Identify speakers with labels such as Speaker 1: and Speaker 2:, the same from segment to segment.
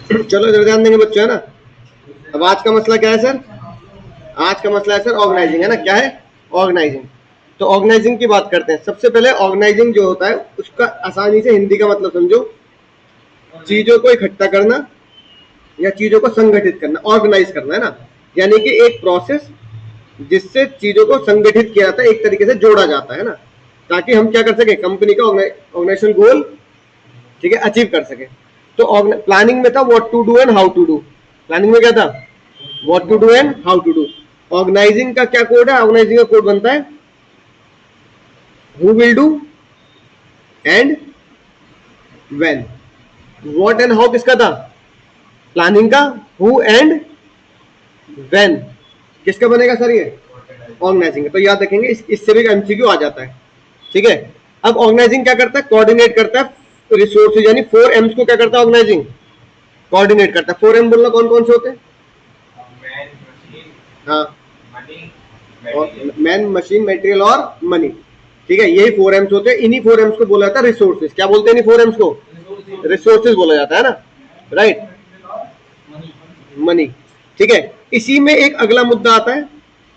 Speaker 1: चलो इधर ध्यान देंगे बच्चों, है ना। अब आज का मसला क्या है सर? आज का मसला है सर ऑर्गेनाइजिंग, है ना। क्या है? ऑर्गेनाइजिंग। तो ऑर्गेनाइजिंग की बात करते हैं। सबसे पहले ऑर्गेनाइजिंग जो होता है उसका आसानी से हिंदी का मतलब समझो, चीजों को इकट्ठा करना या चीजों को संगठित करना, ऑर्गेनाइज करना, है ना। यानी कि एक प्रोसेस जिससे चीजों को संगठित किया जाता है, एक तरीके से जोड़ा जाता है ना, ताकि हम क्या कर सके, कंपनी का ऑर्गेनाइजेशन गोल, ठीक है, अचीव कर सके। तो प्लानिंग में था what to do and how to do. Planning में क्या था? What to do and how to do. Organising का क्या कोड है? ऑर्गेनाइजिंग का कोड बनता है who will do and when. What and how किसका था? प्लानिंग का। हु एंड व्हेन किसका बनेगा सर? ये ऑर्गेनाइजिंग। तो याद रखेंगे, इससे भी एमसीक्यू आ जाता है, ठीक है। अब ऑर्गेनाइजिंग क्या करता है? कोऑर्डिनेट करता है रिसोर्सेज, यानी 4 M's को क्या करता है ऑर्गेनाइजिंग? कोऑर्डिनेट करता है। 4 M बोलना कौन कौन से होते हैं? हाँ, मैन, मशीन, मटेरियल और मनी, ठीक है। यही 4 M's होते हैं। इन्हीं 4 M's को बोला जाता है रिसोर्सेज। क्या बोलते हैं इन्हीं 4 M's को? रिसोर्सेज बोला जाता है ना, राइट। मनी, ठीक है। इसी में एक अगला मुद्दा आता है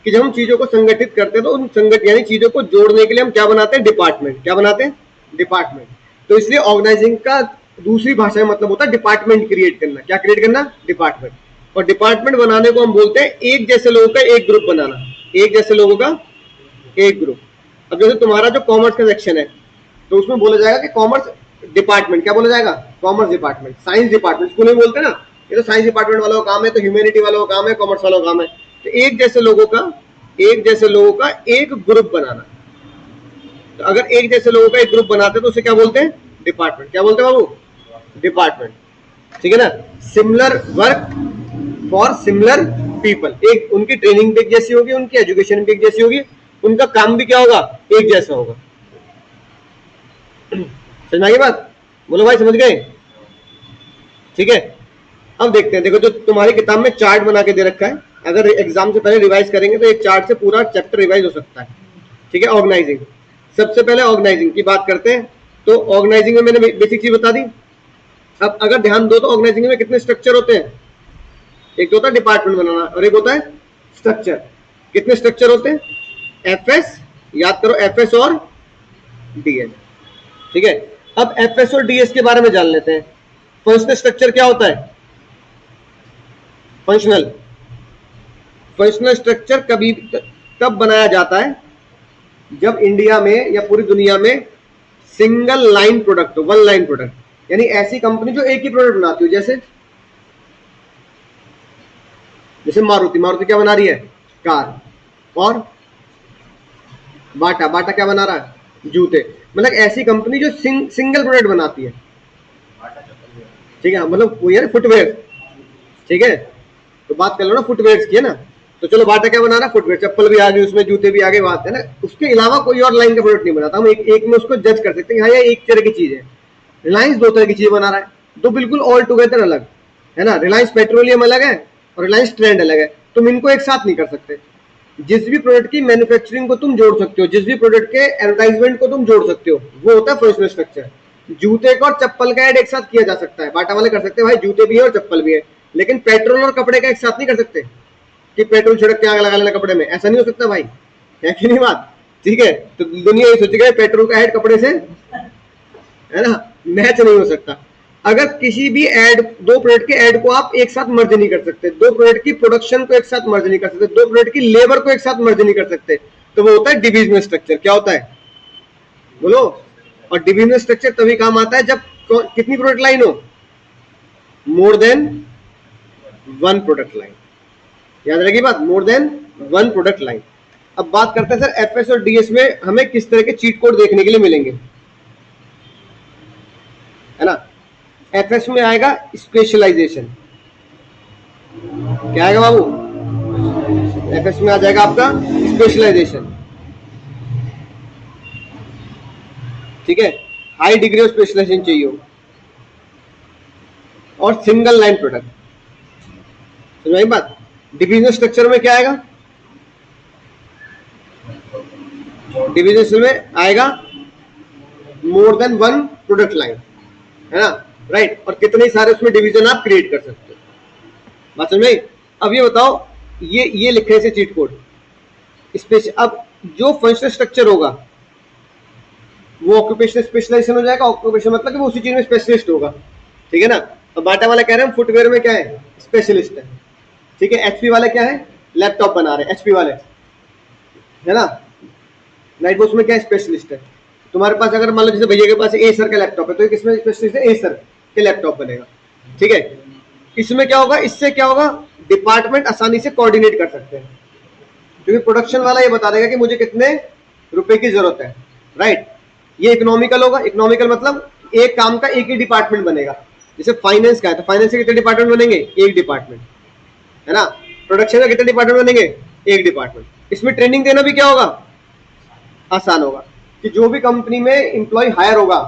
Speaker 1: कि जब हम चीजों को संगठित करते हैं तो उन संगठन यानी चीजों को जोड़ने के लिए हम क्या बनाते हैं? डिपार्टमेंट। क्या बनाते हैं? डिपार्टमेंट। तो इसलिए ऑर्गेनाइजिंग का दूसरी भाषा में मतलब होता है डिपार्टमेंट क्रिएट करना। क्या क्रिएट करना? डिपार्टमेंट। और डिपार्टमेंट बनाने को हम बोलते हैं एक जैसे लोगों का एक ग्रुप बनाना। एक जैसे लोगों का एक ग्रुप। अब जैसे तुम्हारा जो कॉमर्स का सेक्शन है तो उसमें बोला जाएगा कि कॉमर्स डिपार्टमेंट। क्या बोला जाएगा? Commerce department. Science department school में बोलते हैं ना, ये तो साइंस डिपार्टमेंट वालों का काम है, तो ह्यूमैनिटी वालों का काम है, कॉमर्स वालों का काम है। तो एक जैसे लोगों का एक ग्रुप बनाना। तो अगर एक जैसे लोगों का एक ग्रुप बनाते हैं तो उसे क्या बोलते हैं? डिपार्टमेंट। क्या बोलते हैं बाबू? डिपार्टमेंट, ठीक है ना। Similar work for similar people. एक उनकी ट्रेनिंग भी एक जैसी होगी, उनकी एजुकेशन भी एक जैसी होगी, उनका काम भी क्या होगा? एक जैसा होगा। समझ में आ गई बात? बोलो भाई, समझ गए? ठीक है। अब देखते हैं, देखो जो तुम्हारी किताब में चार्ट बना के दे रखा है, अगर एग्जाम से पहले रिवाइज करेंगे तो एक चार्ट से पूरा चैप्टर रिवाइज हो सकता है, ठीक है। ऑर्गेनाइजिंग, सबसे पहले ऑर्गेनाइजिंग की बात करते हैं। तो ऑर्गेनाइजिंग में मैंने बेसिक चीज बता दी। अब अगर ध्यान दो तो ऑर्गेनाइजिंग में कितने स्ट्रक्चर होते हैं? एक तो होता है डिपार्टमेंट बनाना और एक होता है स्ट्रक्चर। कितने स्ट्रक्चर होते हैं? एफएस, याद करो, एफएस और डीएस, ठीक है। अब एफएस और डीएस के बारे में जान लेते हैं। फंक्शनल स्ट्रक्चर क्या होता है? फंक्शनल फंक्शनल स्ट्रक्चर कब बनाया जाता है? जब इंडिया में या पूरी दुनिया में सिंगल लाइन प्रोडक्ट हो, वन लाइन प्रोडक्ट, यानी ऐसी कंपनी जो एक ही प्रोडक्ट बनाती हो। जैसे जैसे मारुति क्या बना रही है? कार। और बाटा क्या बना रहा है? जूते। मतलब ऐसी कंपनी जो सिंगल प्रोडक्ट बनाती है, ठीक है। मतलब वो यार फुटवेयर, ठीक है। तो बात कर लो ना फुटवेयर की, है ना। तो चलो बाटा क्या बना रहा है? फुटवेयर, चप्पल भी आ गई उसमें, जूते भी आ गए, बात है ना। उसके अलावा कोई और लाइन का प्रोडक्ट नहीं बनाता। हम एक में उसको जज कर सकते हैं, हाँ ये एक तरह की चीज है। रिलायंस दो तरह की चीज बना रहा है, दो बिल्कुल ऑल टुगेदर अलग, है ना। रिलायंस पेट्रोलियम अलग है और रिलायंस ट्रेंड अलग है। तुम इनको एक साथ नहीं कर सकते। जिस भी प्रोडक्ट की मैन्युफैक्चरिंग को तुम जोड़ सकते हो, जिस भी प्रोडक्ट के एडवर्टाइजमेंट को तुम जोड़ सकते हो, वो होता है फंक्शनल स्ट्रक्चर। जूते का और चप्पल का एड एक साथ किया जा सकता है। बाटा वाले कर सकते हैं भाई, जूते भी है और चप्पल भी है। लेकिन पेट्रोल और कपड़े का एक साथ नहीं कर सकते कि पेट्रोल छिड़क के आग लगा लेना कपड़े में, ऐसा नहीं हो सकता भाई, है कि नहीं बात? ठीक है। तो दुनिया ये सोचेगा पेट्रोल का एड कपड़े से, है ना, मैच नहीं हो सकता। अगर किसी भी एड, दो प्रोडक्ट के एड को आप एक साथ मर्ज नहीं कर सकते, दो प्रोडक्ट की प्रोडक्शन को एक साथ मर्ज नहीं कर सकते, दो प्रोडक्ट की लेबर को एक साथ मर्ज नहीं कर सकते, तो वो होता है डिविजनल स्ट्रक्चर। क्या होता है? बोलो। और डिविजनल स्ट्रक्चर तभी काम आता है जब कितनी प्रोडक्ट लाइन हो? More than one product line. याद रखिए बात, more than one product line. अब बात करते हैं सर एफएस और डीएस में हमें किस तरह के चीट कोड देखने के लिए मिलेंगे, है ना। एफएस में आएगा स्पेशलाइजेशन। क्या आएगा बाबू? एफएस में आ जाएगा आपका स्पेशलाइजेशन, ठीक है। हाई डिग्री ऑफ स्पेशलाइजेशन चाहिए हो और सिंगल लाइन प्रोडक्ट। समझ बात? डिविजनल स्ट्रक्चर में क्या आएगा? डिविजनल में आएगा more than one product line, है ना। राइट, और कितने सारे उसमें डिवीजन आप क्रिएट कर सकते हो। बात समझ में आई? अब ये बताओ, ये लिखे से चीट कोड स्पेशल। अब जो फंक्शनल स्ट्रक्चर होगा वो ऑक्यूपेशनल स्पेशलाइजेशन हो जाएगा। ऑक्यूपेशन मतलब कि वो उसी चीज में स्पेशलिस्ट होगा, ठीक है ना। तो बाटा वाला कह रहे हैं फुटवेयर में क्या है, स्पेशलिस्ट है, ठीक है। एचपी वाले क्या है, लैपटॉप बना रहे हैं, एचपी वाले, है ना। राइट, वो उसमें क्या स्पेशलिस्ट है। तुम्हारे पास अगर मान लो जैसे भैया के पास एसर का लैपटॉप है, तो किसमें स्पेशलिस्ट है, एसर के लैपटॉप बनेगा, ठीक है। इसमें क्या होगा, इससे क्या होगा, डिपार्टमेंट आसानी से कोऑर्डिनेट कर सकते हैं, क्योंकि प्रोडक्शन वाला ये बता देगा कि मुझे कितने रुपए की जरूरत है, राइट। ये इकोनॉमिकल होगा। इकोनॉमिकल मतलब एक काम का एक ही डिपार्टमेंट बनेगा। जैसे फाइनेंस का है तो फाइनेंस के कितने डिपार्टमेंट बनेंगे, एक डिपार्टमेंट, है ना। प्रोडक्शन का कितने डिपार्टमेंट बनेंगे, एक डिपार्टमेंट। इसमें ट्रेनिंग देना भी क्या होगा, आसान होगा, कि जो भी कंपनी में एम्प्लॉय हायर होगा,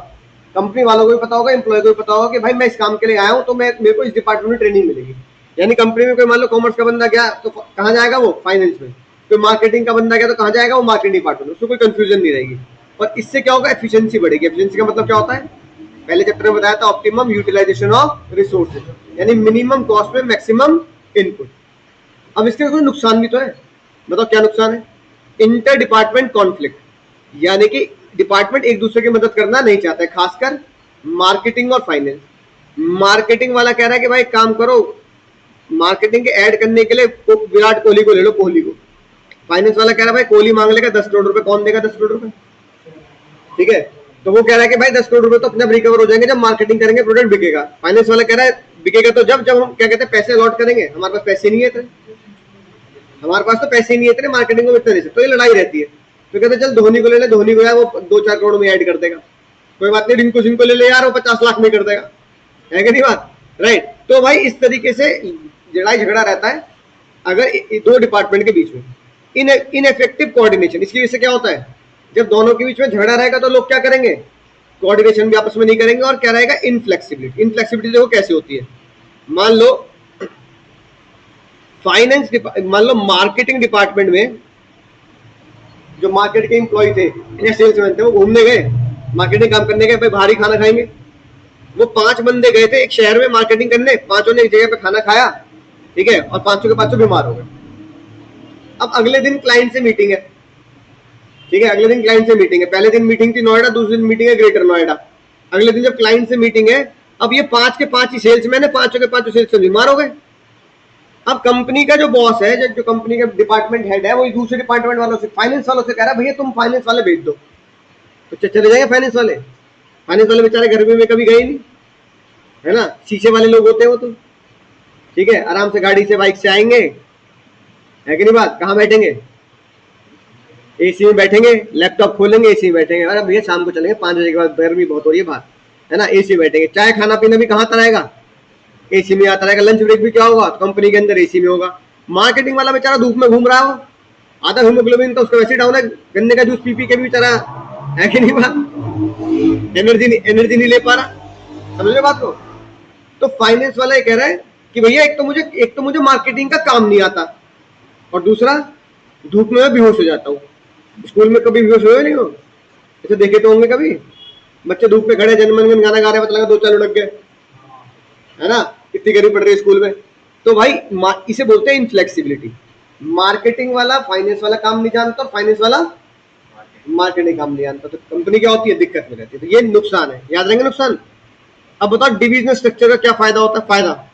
Speaker 1: कंपनी वालों को भी पता होगा, एम्प्लॉय को भी पता होगा कि भाई मैं इस काम के लिए आया हूं, तो मेरे को इस डिपार्टमेंट में ट्रेनिंग मिलेगी। यानी कंपनी में कोई मान लो कॉमर्स का बंदा गया तो कहाँ जाएगा, वो फाइनेंस में। कोई मार्केटिंग का बंदा गया तो कहाँ जाएगा, वो मार्केटिंग डिपार्टमेंट में। उसमें कोई कंफ्यूजन नहीं रहेगी। और इससे क्या होगा, एफिशिएंसी बढ़ेगी। एफिशिएंसी का मतलब क्या होता है, पहले चैप्टर में बताया था, ऑप्टिमम यूटिलाइजेशन ऑफ रिसोर्सेज, यानी मिनिमम कॉस्ट में मैक्सिमम इनपुट। अब इसके कोई नुकसान भी तो है, बताओ क्या नुकसान है। इंटर डिपार्टमेंट कॉन्फ्लिक्ट, यानी कि डिपार्टमेंट एक दूसरे की मदद करना नहीं चाहता है, खासकर मार्केटिंग और फाइनेंस। मार्केटिंग वाला कह रहा है कि भाई काम करो, मार्केटिंग के ऐड करने के लिए विराट कोहली को ले लो, कोहली को। फाइनेंस वाला कह रहा है भाई कोहली मांग लेगा 10 करोड़ रुपए, कौन देगा 10 करोड़ रुपए, ठीक है। तो वो कह रहा है कि भाई 10 करोड़ रुपए तो अपने आप रिकवर हो जाएंगे जब मार्केटिंग करेंगे, प्रोडक्ट बिकेगा। फाइनेंस वाला कह रहा है बिकेगा तो जब जब हम क्या कहते हैं पैसे अलॉट करेंगे, हमारे पास पैसे नहीं है इतने, हमारे पास तो पैसे नहीं है इतने, मार्केटिंग को इतना नहीं सकते। तो ये लड़ाई रहती है। तो कहते चल धोनी को ले ले, धोनी को यार वो 2-4 करोड़ में ऐड कर देगा, कोई बात नहीं। रिंकू सिंह को ले ले यार, वो 50 लाख में कर देगा, है कि नहीं बात, राइट। तो भाई इस तरीके से लड़ाई झगड़ा रहता है अगर दो डिपार्टमेंट के बीच में। इनएफेक्टिव कोऑर्डिनेशन, इसकी वजह से क्या होता है, जब दोनों के बीच में झगड़ा रहेगा तो लोग क्या करेंगे, कोऑर्डिनेशन भी आपस में नहीं करेंगे। और क्या रहेगा, इनफ्लेक्सिबिलिटी। इनफ्लेक्सिबिलिटी देखो कैसे होती है, मान लो फाइनेंस, मान लो मार्केटिंग डिपार्टमेंट में जो मार्केट के एम्प्लॉय थे या सेल्समैन थे, वो घूमने गए, मार्केटिंग काम करने गए, भाई भारी खाना खाएंगे। वो 5 बंदे गए थे एक शहर में मार्केटिंग करने, 5 ने एक जगह पे खाना खाया, ठीक है, और 5 के 5 बीमार हो गए। अब अगले दिन क्लाइंट से मीटिंग है, ठीक है, अगले दिन क्लाइंट से मीटिंग है। पहले दिन मीटिंग थी नोएडा, दूसरे दिन मीटिंग है ग्रेटर नोएडा। अगले दिन जब क्लाइंट से मीटिंग है, अब ये 5 के 5 ही सेल्समैन है, 5 के 5 सेल्समैन बीमार हो गए। अब कंपनी का जो बॉस है, जो कंपनी का डिपार्टमेंट हेड है, वो दूसरे डिपार्टमेंट वालों से, फाइनेंस वालों से कह रहा है भैया तुम फाइनेंस वाले भेज दो। तो चले जाएंगे फाइनेंस वाले। फाइनेंस वाले बेचारे गर्मी में कभी गए नहीं, है ना, शीशे वाले लोग होते हैं वो तो, ठीक है, आराम से गाड़ी से बाइक से आएंगे, है कि नहीं बात। कहाँ बैठेंगे, एसी में बैठेंगे, लैपटॉप खोलेंगे, एसी में बैठेंगे। अरे भैया शाम को चलेंगे 5 बजे के बाद, गर्मी बहुत हो रही है बाहर, है ना, एसी में बैठेंगे। चाय खाना पीना भी कहाँ आता रहेगा, एसी में आता रहेगा। लंच ब्रेक भी क्या होगा, कंपनी के अंदर एसी में होगा। मार्केटिंग वाला बेचारा धूप में घूम रहा हो, आधा हीमोग्लोबिन तो उसका वैसे डाउन है, गन्ने का जूस पी पी के भी बेचारा, है कि नहीं बात, एनर्जी नहीं ले पा रहा, समझ रहे बात को। तो फाइनेंस वाला ये कह रहा है कि भैया एक तो मुझे मार्केटिंग का काम नहीं आता, और दूसरा धूप में मैं बेहोश हो जाता हूँ। स्कूल में कभी बेहोश हुए नहीं हो, ऐसे देखे तो होंगे कभी, बच्चे धूप में खड़े जनगण मन गाना गा रहे, पता लगा 2-4 लुढ़क गए, है ना, इतनी गर्मी पड़ रही है स्कूल में। तो भाई इसे बोलते हैं इनफ्लेक्सिबिलिटी। मार्केटिंग वाला फाइनेंस वाला काम नहीं जानता, और फाइनेंस वाला मार्केटिंग काम नहीं जानता, तो कंपनी क्या होती है, दिक्कत में रहती है। तो ये नुकसान है, याद रहेंगे नुकसान। अब बताओ डिविजनल स्ट्रक्चर का क्या फायदा होता है। फायदा,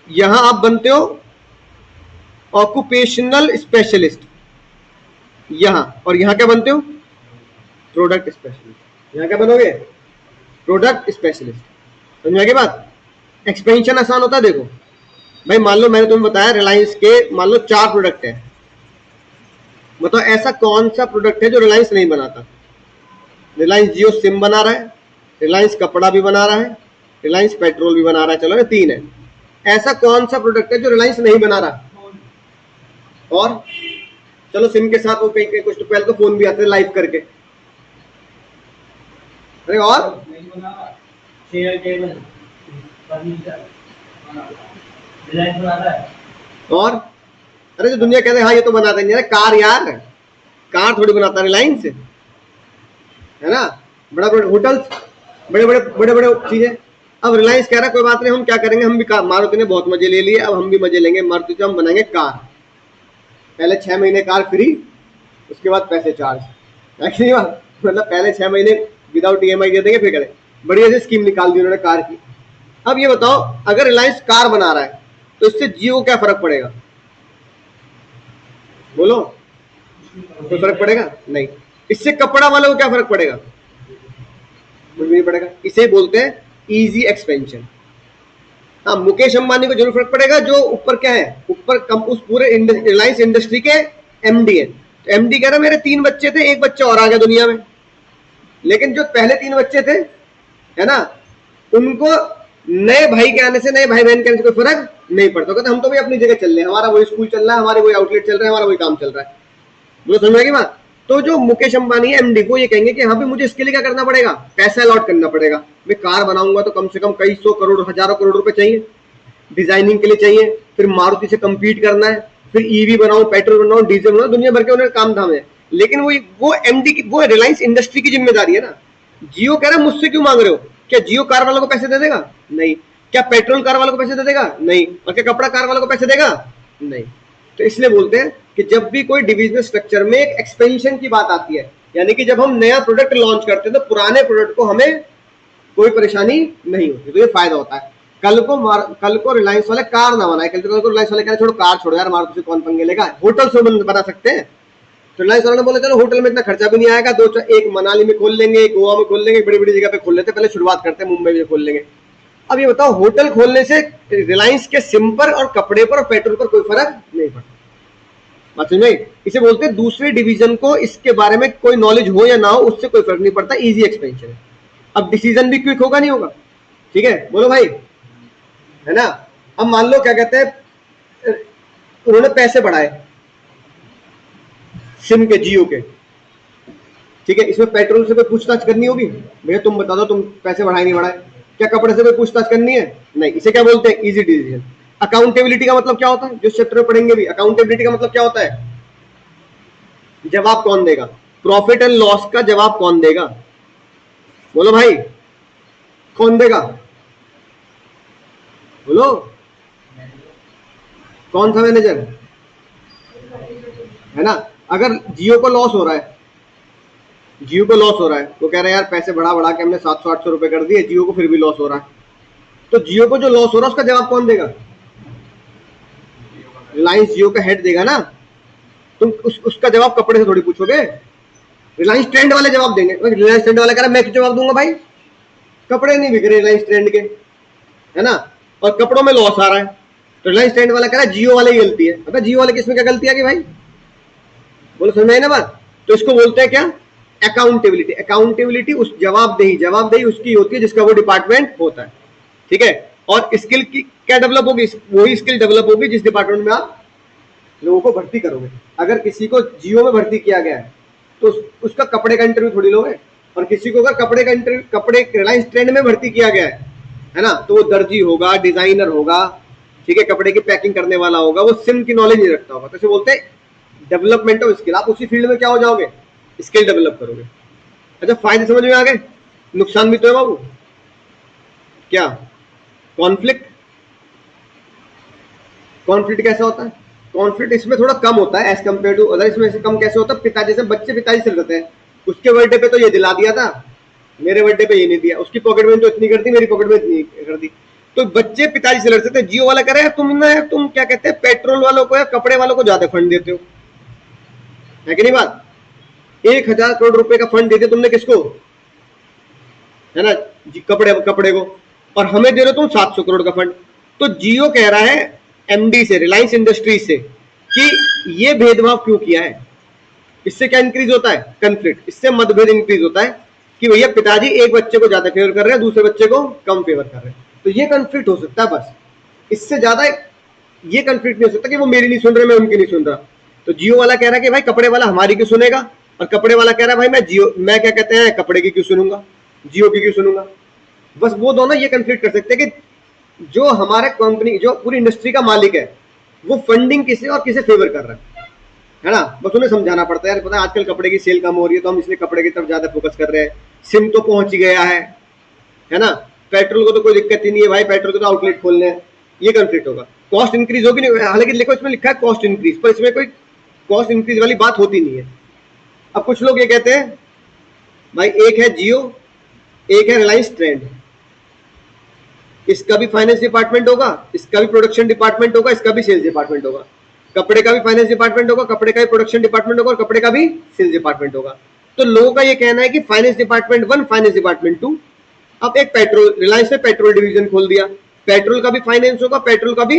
Speaker 1: यहां आप बनते हो ऑक्यूपेशनल स्पेशलिस्ट यहां, और यहां क्या बनते हो, प्रोडक्ट स्पेशलिस्ट। यहां क्या बनोगे, प्रोडक्ट स्पेशलिस्ट। समझ आगे बात। एक्सपेंशन आसान होता है। देखो भाई, मान लो मैंने तुम्हें बताया रिलायंस के मान लो 4 प्रोडक्ट है, बताओ ऐसा कौन सा प्रोडक्ट है जो रिलायंस नहीं बनाता। रिलायंस जियो सिम बना रहा है, रिलायंस कपड़ा भी बना रहा है, रिलायंस पेट्रोल भी बना रहा है, चलो ना 3 है। ऐसा कौन सा प्रोडक्ट है जो रिलायंस नहीं बना रहा। और चलो सिम के साथ वो कहीं कुछ तो पहले तो फोन भी आते हैं लाइव करके, अरे और और अरे जो दुनिया कहते हैं हाँ ये तो बनाते नहीं, कार यार, कार थोड़ी बनाता रिलायंस, है ना। बड़ा बड़े होटल्स, बड़े बड़े चीजें, अब रिलायंस कह रहा है कोई बात नहीं, हम क्या करेंगे, हम भी मारुति ने बहुत मजे ले लिए, अब हम भी मजे लेंगे, मारुति से हम बनाएंगे कार, पहले 6 महीने कार फ्री, उसके बाद पैसे चार्ज। एक्चुअली मतलब पहले 6 महीने विदाउट EMI दे देंगे, फिर करें, बढ़िया सी स्कीम निकाल दी उन्होंने कार की। अब ये बताओ, अगर रिलायंस कार बना रहा है तो इससे जियो को क्या फर्क पड़ेगा? बोलो, कोई फर्क पड़ेगा? नहीं। इससे कपड़ा वालों को क्या फर्क पड़ेगा? कुछ भी नहीं पड़ेगा। इसे बोलते हैं इजी एक्सपेंशन। हाँ, मुकेश अंबानी को जरूर फर्क पड़ेगा, जो ऊपर क्या है, ऊपर उस पूरे रिलायंस इंडस्ट्री के MD है। तो MD कह रहा मेरे 3 बच्चे थे, एक बच्चा और आ गया दुनिया में, लेकिन जो पहले 3 बच्चे थे, है ना, उनको नए भाई के आने से, नए भाई बहन के आने से कोई फर्क नहीं पड़ता। कहते हम तो भी अपनी जगह चल रहे हैं, हमारा वही स्कूल चल रहा है, हमारे वही आउटलेट चल रहा है, हमारा वही काम चल रहा है। मुझे समझ में आएगी बात? तो जो मुकेश अंबानी है MD को ये कहेंगे कि हाँ भी मुझे इसके लिए क्या करना पड़ेगा, पैसा अलॉट करना पड़ेगा। मैं कार बनाऊंगा तो कम से कम कई 100 करोड़, हजारों करोड़ रुपए चाहिए, डिजाइनिंग के लिए चाहिए, फिर मारुति से कंपीट करना है, फिर EV बनाऊं, पेट्रोल बनाऊं, डीजल बनाऊं, दुनिया भर के उन्हें काम धाम है। लेकिन वो MD की, वो रिलायंस इंडस्ट्री की जिम्मेदारी है ना। जियो कह रहा है मुझसे क्यों मांग रहे हो? क्या जियो कार वालों को पैसे दे देगा? नहीं। क्या पेट्रोल कार वालों को पैसे दे देगा? नहीं। और क्या कपड़ा कार वालों को पैसे देगा? नहीं। तो इसलिए बोलते हैं कि जब भी कोई डिविजनल स्ट्रक्चर में एक एक्सपेंशन की बात आती है, यानी कि जब हम नया प्रोडक्ट लॉन्च करते हैं तो पुराने प्रोडक्ट को हमें कोई परेशानी नहीं होती, तो ये फायदा होता है। कल को रिलायंस वाले कार ना बनाए, कल को रिलायंस वाले कह रहे छोड़ो कार छोड़ो यार, मारुति से कौन पंगे लेगा, होटल से बना सकते हैं। तो रिलायंस वाले ने बोला चलो होटल में इतना खर्चा भी नहीं आएगा, एक मनाली में खोल लेंगे, एक गोवा में खोल लेंगे, बड़ी बड़ी जगह पे खोल लेते, पहले शुरुआत करते हैं मुंबई में खोल लेंगे। अब ये बताओ, होटल खोलने से रिलायंस के सिम पर और कपड़े पर और पेट्रोल पर कोई फर्क नहीं पड़ता। बात समझ में? इसे बोलते हैं दूसरे डिवीजन को इसके बारे में कोई नॉलेज हो या ना हो, उससे कोई फर्क नहीं पड़ता, इजी एक्सपेंशन है। अब डिसीजन भी क्विक होगा नहीं होगा? ठीक है, बोलो भाई, है ना। अब मान लो क्या कहते हैं, उन्होंने पैसे बढ़ाए सिम के, जियो के, ठीक है, इसमें पेट्रोल से कोई पूछताछ करनी होगी? भैया तुम बता दो, तुम पैसे बढ़ाए नहीं बढ़ाए? क्या कपड़े से कोई पूछताछ करनी है? नहीं। इसे क्या बोलते हैं? Easy decision. अकाउंटेबिलिटी का मतलब क्या होता है, जो चैप्टर में पढ़ेंगे भी, अकाउंटेबिलिटी का मतलब क्या होता है? जवाब कौन देगा? प्रॉफिट एंड लॉस का जवाब कौन देगा? बोलो भाई, कौन देगा? बोलो, कौन सा मैनेजर, है ना। अगर जियो को लॉस हो रहा है, जियो को लॉस हो रहा है, तो कह रहे हैं यार पैसे बढ़ा बढ़ा के हमने 700-800 रुपए कर दिए, जियो को फिर भी लॉस हो रहा है, तो जियो को जो लॉस हो रहा है उसका जवाब कौन देगा? रिलायंस जियो का हेड देगा ना। तुम उसका जवाब कपड़े से थोड़ी पूछोगे, रिलायंस ट्रेंड वाले जवाब देंगे। रिलायंस ट्रेंड वाला कह रहा मैं क्यों जवाब दूंगा भाई, कपड़े नहीं बिक रहे रिलायंस ट्रेंड के, है ना, और कपड़ों में लॉस आ रहा है, तो रिलायंस ट्रेंड वाला कह रहा है जियो वाले की गलती है। अबे जियो वाले की इसमें क्या गलती है कि भाई? बोलो, समझ में आई ना बात? तो इसको बोलते हैं क्या? अकाउंटेबिलिटी। अकाउंटेबिलिटी उस जवाबदेही उसकी होती है जिसका वो डिपार्टमेंट होता है, ठीक है। और स्किल की क्या डेवलप होगी? वही स्किल डेवलप होगी जिस डिपार्टमेंट में आप लोगों को भर्ती करोगे। अगर किसी को जियो में भर्ती किया गया है तो उसका कपड़े का इंटरव्यू थोड़ी लोगे, और किसी को अगर कपड़े का इंटरव्यू, कपड़े रिलायंस ट्रेंड में भर्ती किया गया है ना, तो वो दर्जी होगा, डिजाइनर होगा, ठीक है, कपड़े की पैकिंग करने वाला होगा, वो सिम की नॉलेज नहीं रखता होगा। तो इसे बोलते हैं डेवलपमेंट ऑफ स्किल। आप उसी फील्ड में क्या हो जाओगे? स्किल डेवलप करोगे। अच्छा, फायदे समझ में आ गए? नुकसान भी तो है बाबू। क्या? कॉन्फ्लिक्ट। कॉन्फ्लिक्ट कैसा होता है? कॉन्फ्लिक्ट इसमें थोड़ा कम होता है एज कम्पेयर टू अदर। इसमें से कम कैसे होता है? पिताजी से बच्चे पिताजी से लड़ते हैं, उसके बर्थडे पे तो ये दिला दिया था, मेरे बर्थडे पे ये नहीं दिया, उसकी पॉकेट में तो इतनी कर दी, मेरी पॉकेट में इतनी कर दी। तो बच्चे पिताजी से लड़ते थे। जियो वाला कह रहे हैं तुम क्या कहते हैं, पेट्रोल वालों को या कपड़े वालों को ज्यादा फंड देते हो, है कि नहीं बात? 1000 करोड़ रुपए का फंड देते तुमने किसको, है ना, कपड़े को, और हमें दे रहे हो तुम 700 करोड़ का फंड। तो जियो कह रहा है MD से, रिलायंस इंडस्ट्रीज से, कि ये भेदभाव क्यों किया है। इससे क्या इंक्रीज होता है? कंफ्लिक्ट। इससे मतभेद इंक्रीज होता है कि भैया पिताजी एक बच्चे को ज्यादा फेवर कर रहे हैं, दूसरे बच्चे को कम फेवर कर रहे हैं, तो ये कंफ्लिक्ट हो सकता है बस। इससे ज्यादा ये कंफ्लिक्ट नहीं हो सकता कि वो मेरी नहीं सुन रहे, मैं उनकी नहीं सुन रहा। तो जियो वाला कह रहा है कि भाई कपड़े वाला हमारी क्यों सुनेगा, और कपड़े वाला कह रहा है भाई मैं क्या कहते हैं, कपड़े की क्यों सुनूंगा, जियो की क्यों सुनूंगा। बस वो दोनों ये कंफ्लिक्ट कर सकते हैं कि जो हमारे कंपनी, जो पूरी इंडस्ट्री का मालिक है, वो फंडिंग किसे और किसे फेवर कर रहा है ना। बस उन्हें समझाना पड़ता है, यार पता है आजकल कपड़े की सेल कम हो रही है, तो हम इसलिए कपड़े की तरफ ज्यादा फोकस कर रहे हैं। सिम तो पहुंच गया है ना, पेट्रोल को तो कोई दिक्कत ही नहीं है भाई, पेट्रोल को तो आउटलेट खोलने हैं, ये कॉन्फ्लिक्ट होगा। कॉस्ट इंक्रीज होगी नहीं, हालांकि देखो इसमें लिखा है कॉस्ट इंक्रीज, पर इसमें कोई कॉस्ट इंक्रीज वाली बात होती नहीं है। अब कुछ लोग ये कहते हैं भाई एक है जियो, एक है रिलायंस ट्रेंड, इसका भी फाइनेंस डिपार्टमेंट होगा, इसका भी प्रोडक्शन डिपार्टमेंट होगा, इसका भी सेल्स डिपार्टमेंट होगा, कपड़े का भी फाइनेंस डिपार्टमेंट होगा, कपड़े का भी प्रोडक्शन डिपार्टमेंट होगा, और कपड़े का भी सेल्स डिपार्टमेंट होगा। तो लोगों का ये कहना है कि फाइनेंस डिपार्टमेंट 1, फाइनेंस डिपार्टमेंट 2। अब एक पेट्रोल, रिलायंस ने पेट्रोल डिवीजन खोल दिया, पेट्रोल का भी फाइनेंस होगा, पेट्रोल का भी,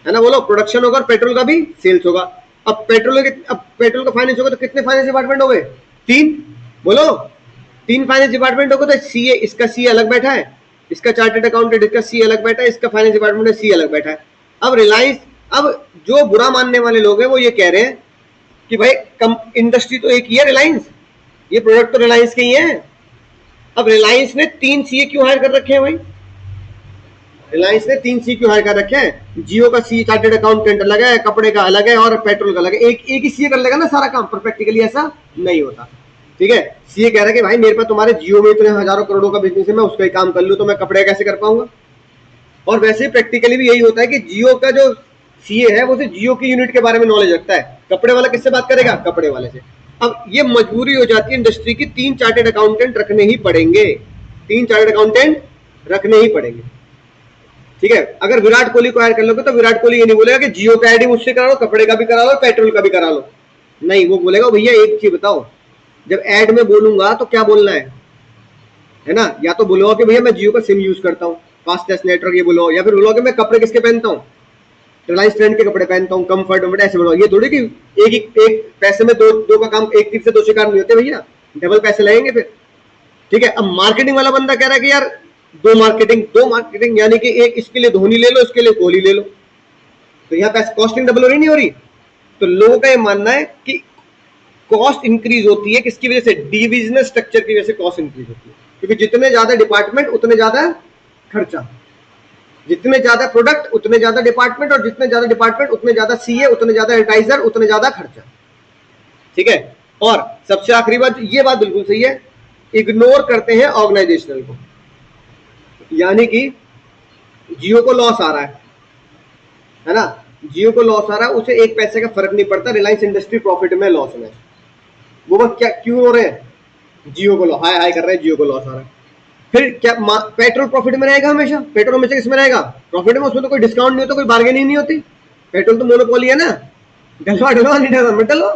Speaker 1: है ना, बोलो, प्रोडक्शन होगा और पेट्रोल का भी सेल्स होगा। अब पेट्रोल का फाइनेंस होगा तो कितने फाइनेंस डिपार्टमेंट हो गए? 3। बोलो, 3 फाइनेंस डिपार्टमेंट होगा। तो सीए, इसका सीए अलग बैठा है, इसका चार्टर्ड अकाउंटेंट, इसका सी अलग बैठा है, इसका फाइनेंस डिपार्टमेंट में सी अलग बैठा है। अब रिलायंस, अब जो बुरा मानने वाले लोग हैं वो ये कह रहे हैं कि भाई इंडस्ट्री तो एक ही है रिलायंस, ये प्रोडक्ट तो रिलायंस के ही है। अब रिलायंस ने 3 सीए क्यों हायर कर रखे हैं भाई? रिलायंस ने 3 सी क्यों हायर कर रखे हैं? जियो का सी चार्टर्ड अकाउंटेंट अलग है, कपड़े का अलग है, और पेट्रोल का अलग है। एक ही सीए कर लेगा ना सारा काम, पर प्रैक्टिकली ऐसा नहीं होता। ठीक है, सीए कह रहा है कि भाई मेरे पास तुम्हारे जियो में इतने हजारों करोड़ों का बिजनेस है, मैं उसका ही काम कर लूं तो मैं कपड़े कैसे कर पाऊंगा? और वैसे प्रैक्टिकली भी यही होता है कि जियो का जो सीए है वो सिर्फ जियो की यूनिट के बारे में नॉलेज रखता है, कपड़े वाला किससे बात करेगा? कपड़े वाले से। अब ये मजबूरी हो जाती है इंडस्ट्री की, 3 चार्टर्ड अकाउंटेंट रखने ही पड़ेंगे, 3 चार्टर्ड अकाउंटेंट रखने ही पड़ेंगे। ठीक है, अगर विराट कोहली को ऐड कर लोगे तो विराट कोहली ये नहीं बोलेगा कि जियो का ऐड ही मुझसे करा लो, कपड़े का भी करा लो, पेट्रोल का भी करा लो। नहीं, वो बोलेगा भैया एक चीज बताओ, जब ऐड में बोलूंगा तो क्या बोलना है ना? या तो बोलो कि भैया मैं जियो का सिम यूज करता हूँ, फास्टेस्ट नेटवर्क, ये बोलो, या फिर बोलो कि मैं कपड़े किसके पहनता हूँ, रिलायंस ट्रेंड के कपड़े पहनता हूँ, कंफर्ट वंफर्ट, ऐसे बोलो। ये थोड़ी कि एक पैसे में दो का काम, एक तीर से 2 शिकार नहीं होते भैया, डबल पैसे लगेंगे फिर। ठीक है, अब मार्केटिंग वाला बंदा कह रहा है कि यार दो मार्केटिंग, यानी कि एक इसके लिए धोनी ले लो, इसके लिए कोहली ले लो, तो यहाँ पैसे कॉस्टिंग डबल हो रही नहीं हो रही? तो लोगों का ये मानना है कि कॉस्ट इंक्रीज होती है किसकी वजह से? डिविजनल स्ट्रक्चर की वजह से कॉस्ट इंक्रीज होती है, क्योंकि जितने ज्यादा डिपार्टमेंट उतने ज्यादा खर्चा, जितने ज्यादा प्रोडक्ट उतने ज्यादा डिपार्टमेंट, और जितने ज्यादा डिपार्टमेंट उतने ज्यादा सीए, उतने ज्यादा एडवर्टाइजर, उतने ज्यादा खर्चा। ठीक है, और सबसे आखिरी बात, ये बात बिल्कुल सही है, इग्नोर करते हैं ऑर्गेनाइजेशनल को, यानी कि जियो को लॉस आ रहा है ना, जियो को लॉस आ रहा है, उसे 1 पैसे का फर्क नहीं पड़ता रिलायंस इंडस्ट्री प्रॉफिट में लॉस में, वो बस क्या क्यों हो रहे हैं? जियो को हाय हाय कर रहे हैं, जियो को लॉस आ रहा है। फिर क्या पेट्रोल प्रॉफिट में रहेगा? हमेशा पेट्रोल हमेशा किसमें रहेगा? प्रॉफिट में। उसमें तो कोई डिस्काउंट नहीं होता, कोई बार्गेनिंग नहीं होती, पेट्रोल तो मोनोपोली है ना, डलवा डलवा नहीं डलवा मत डलवा,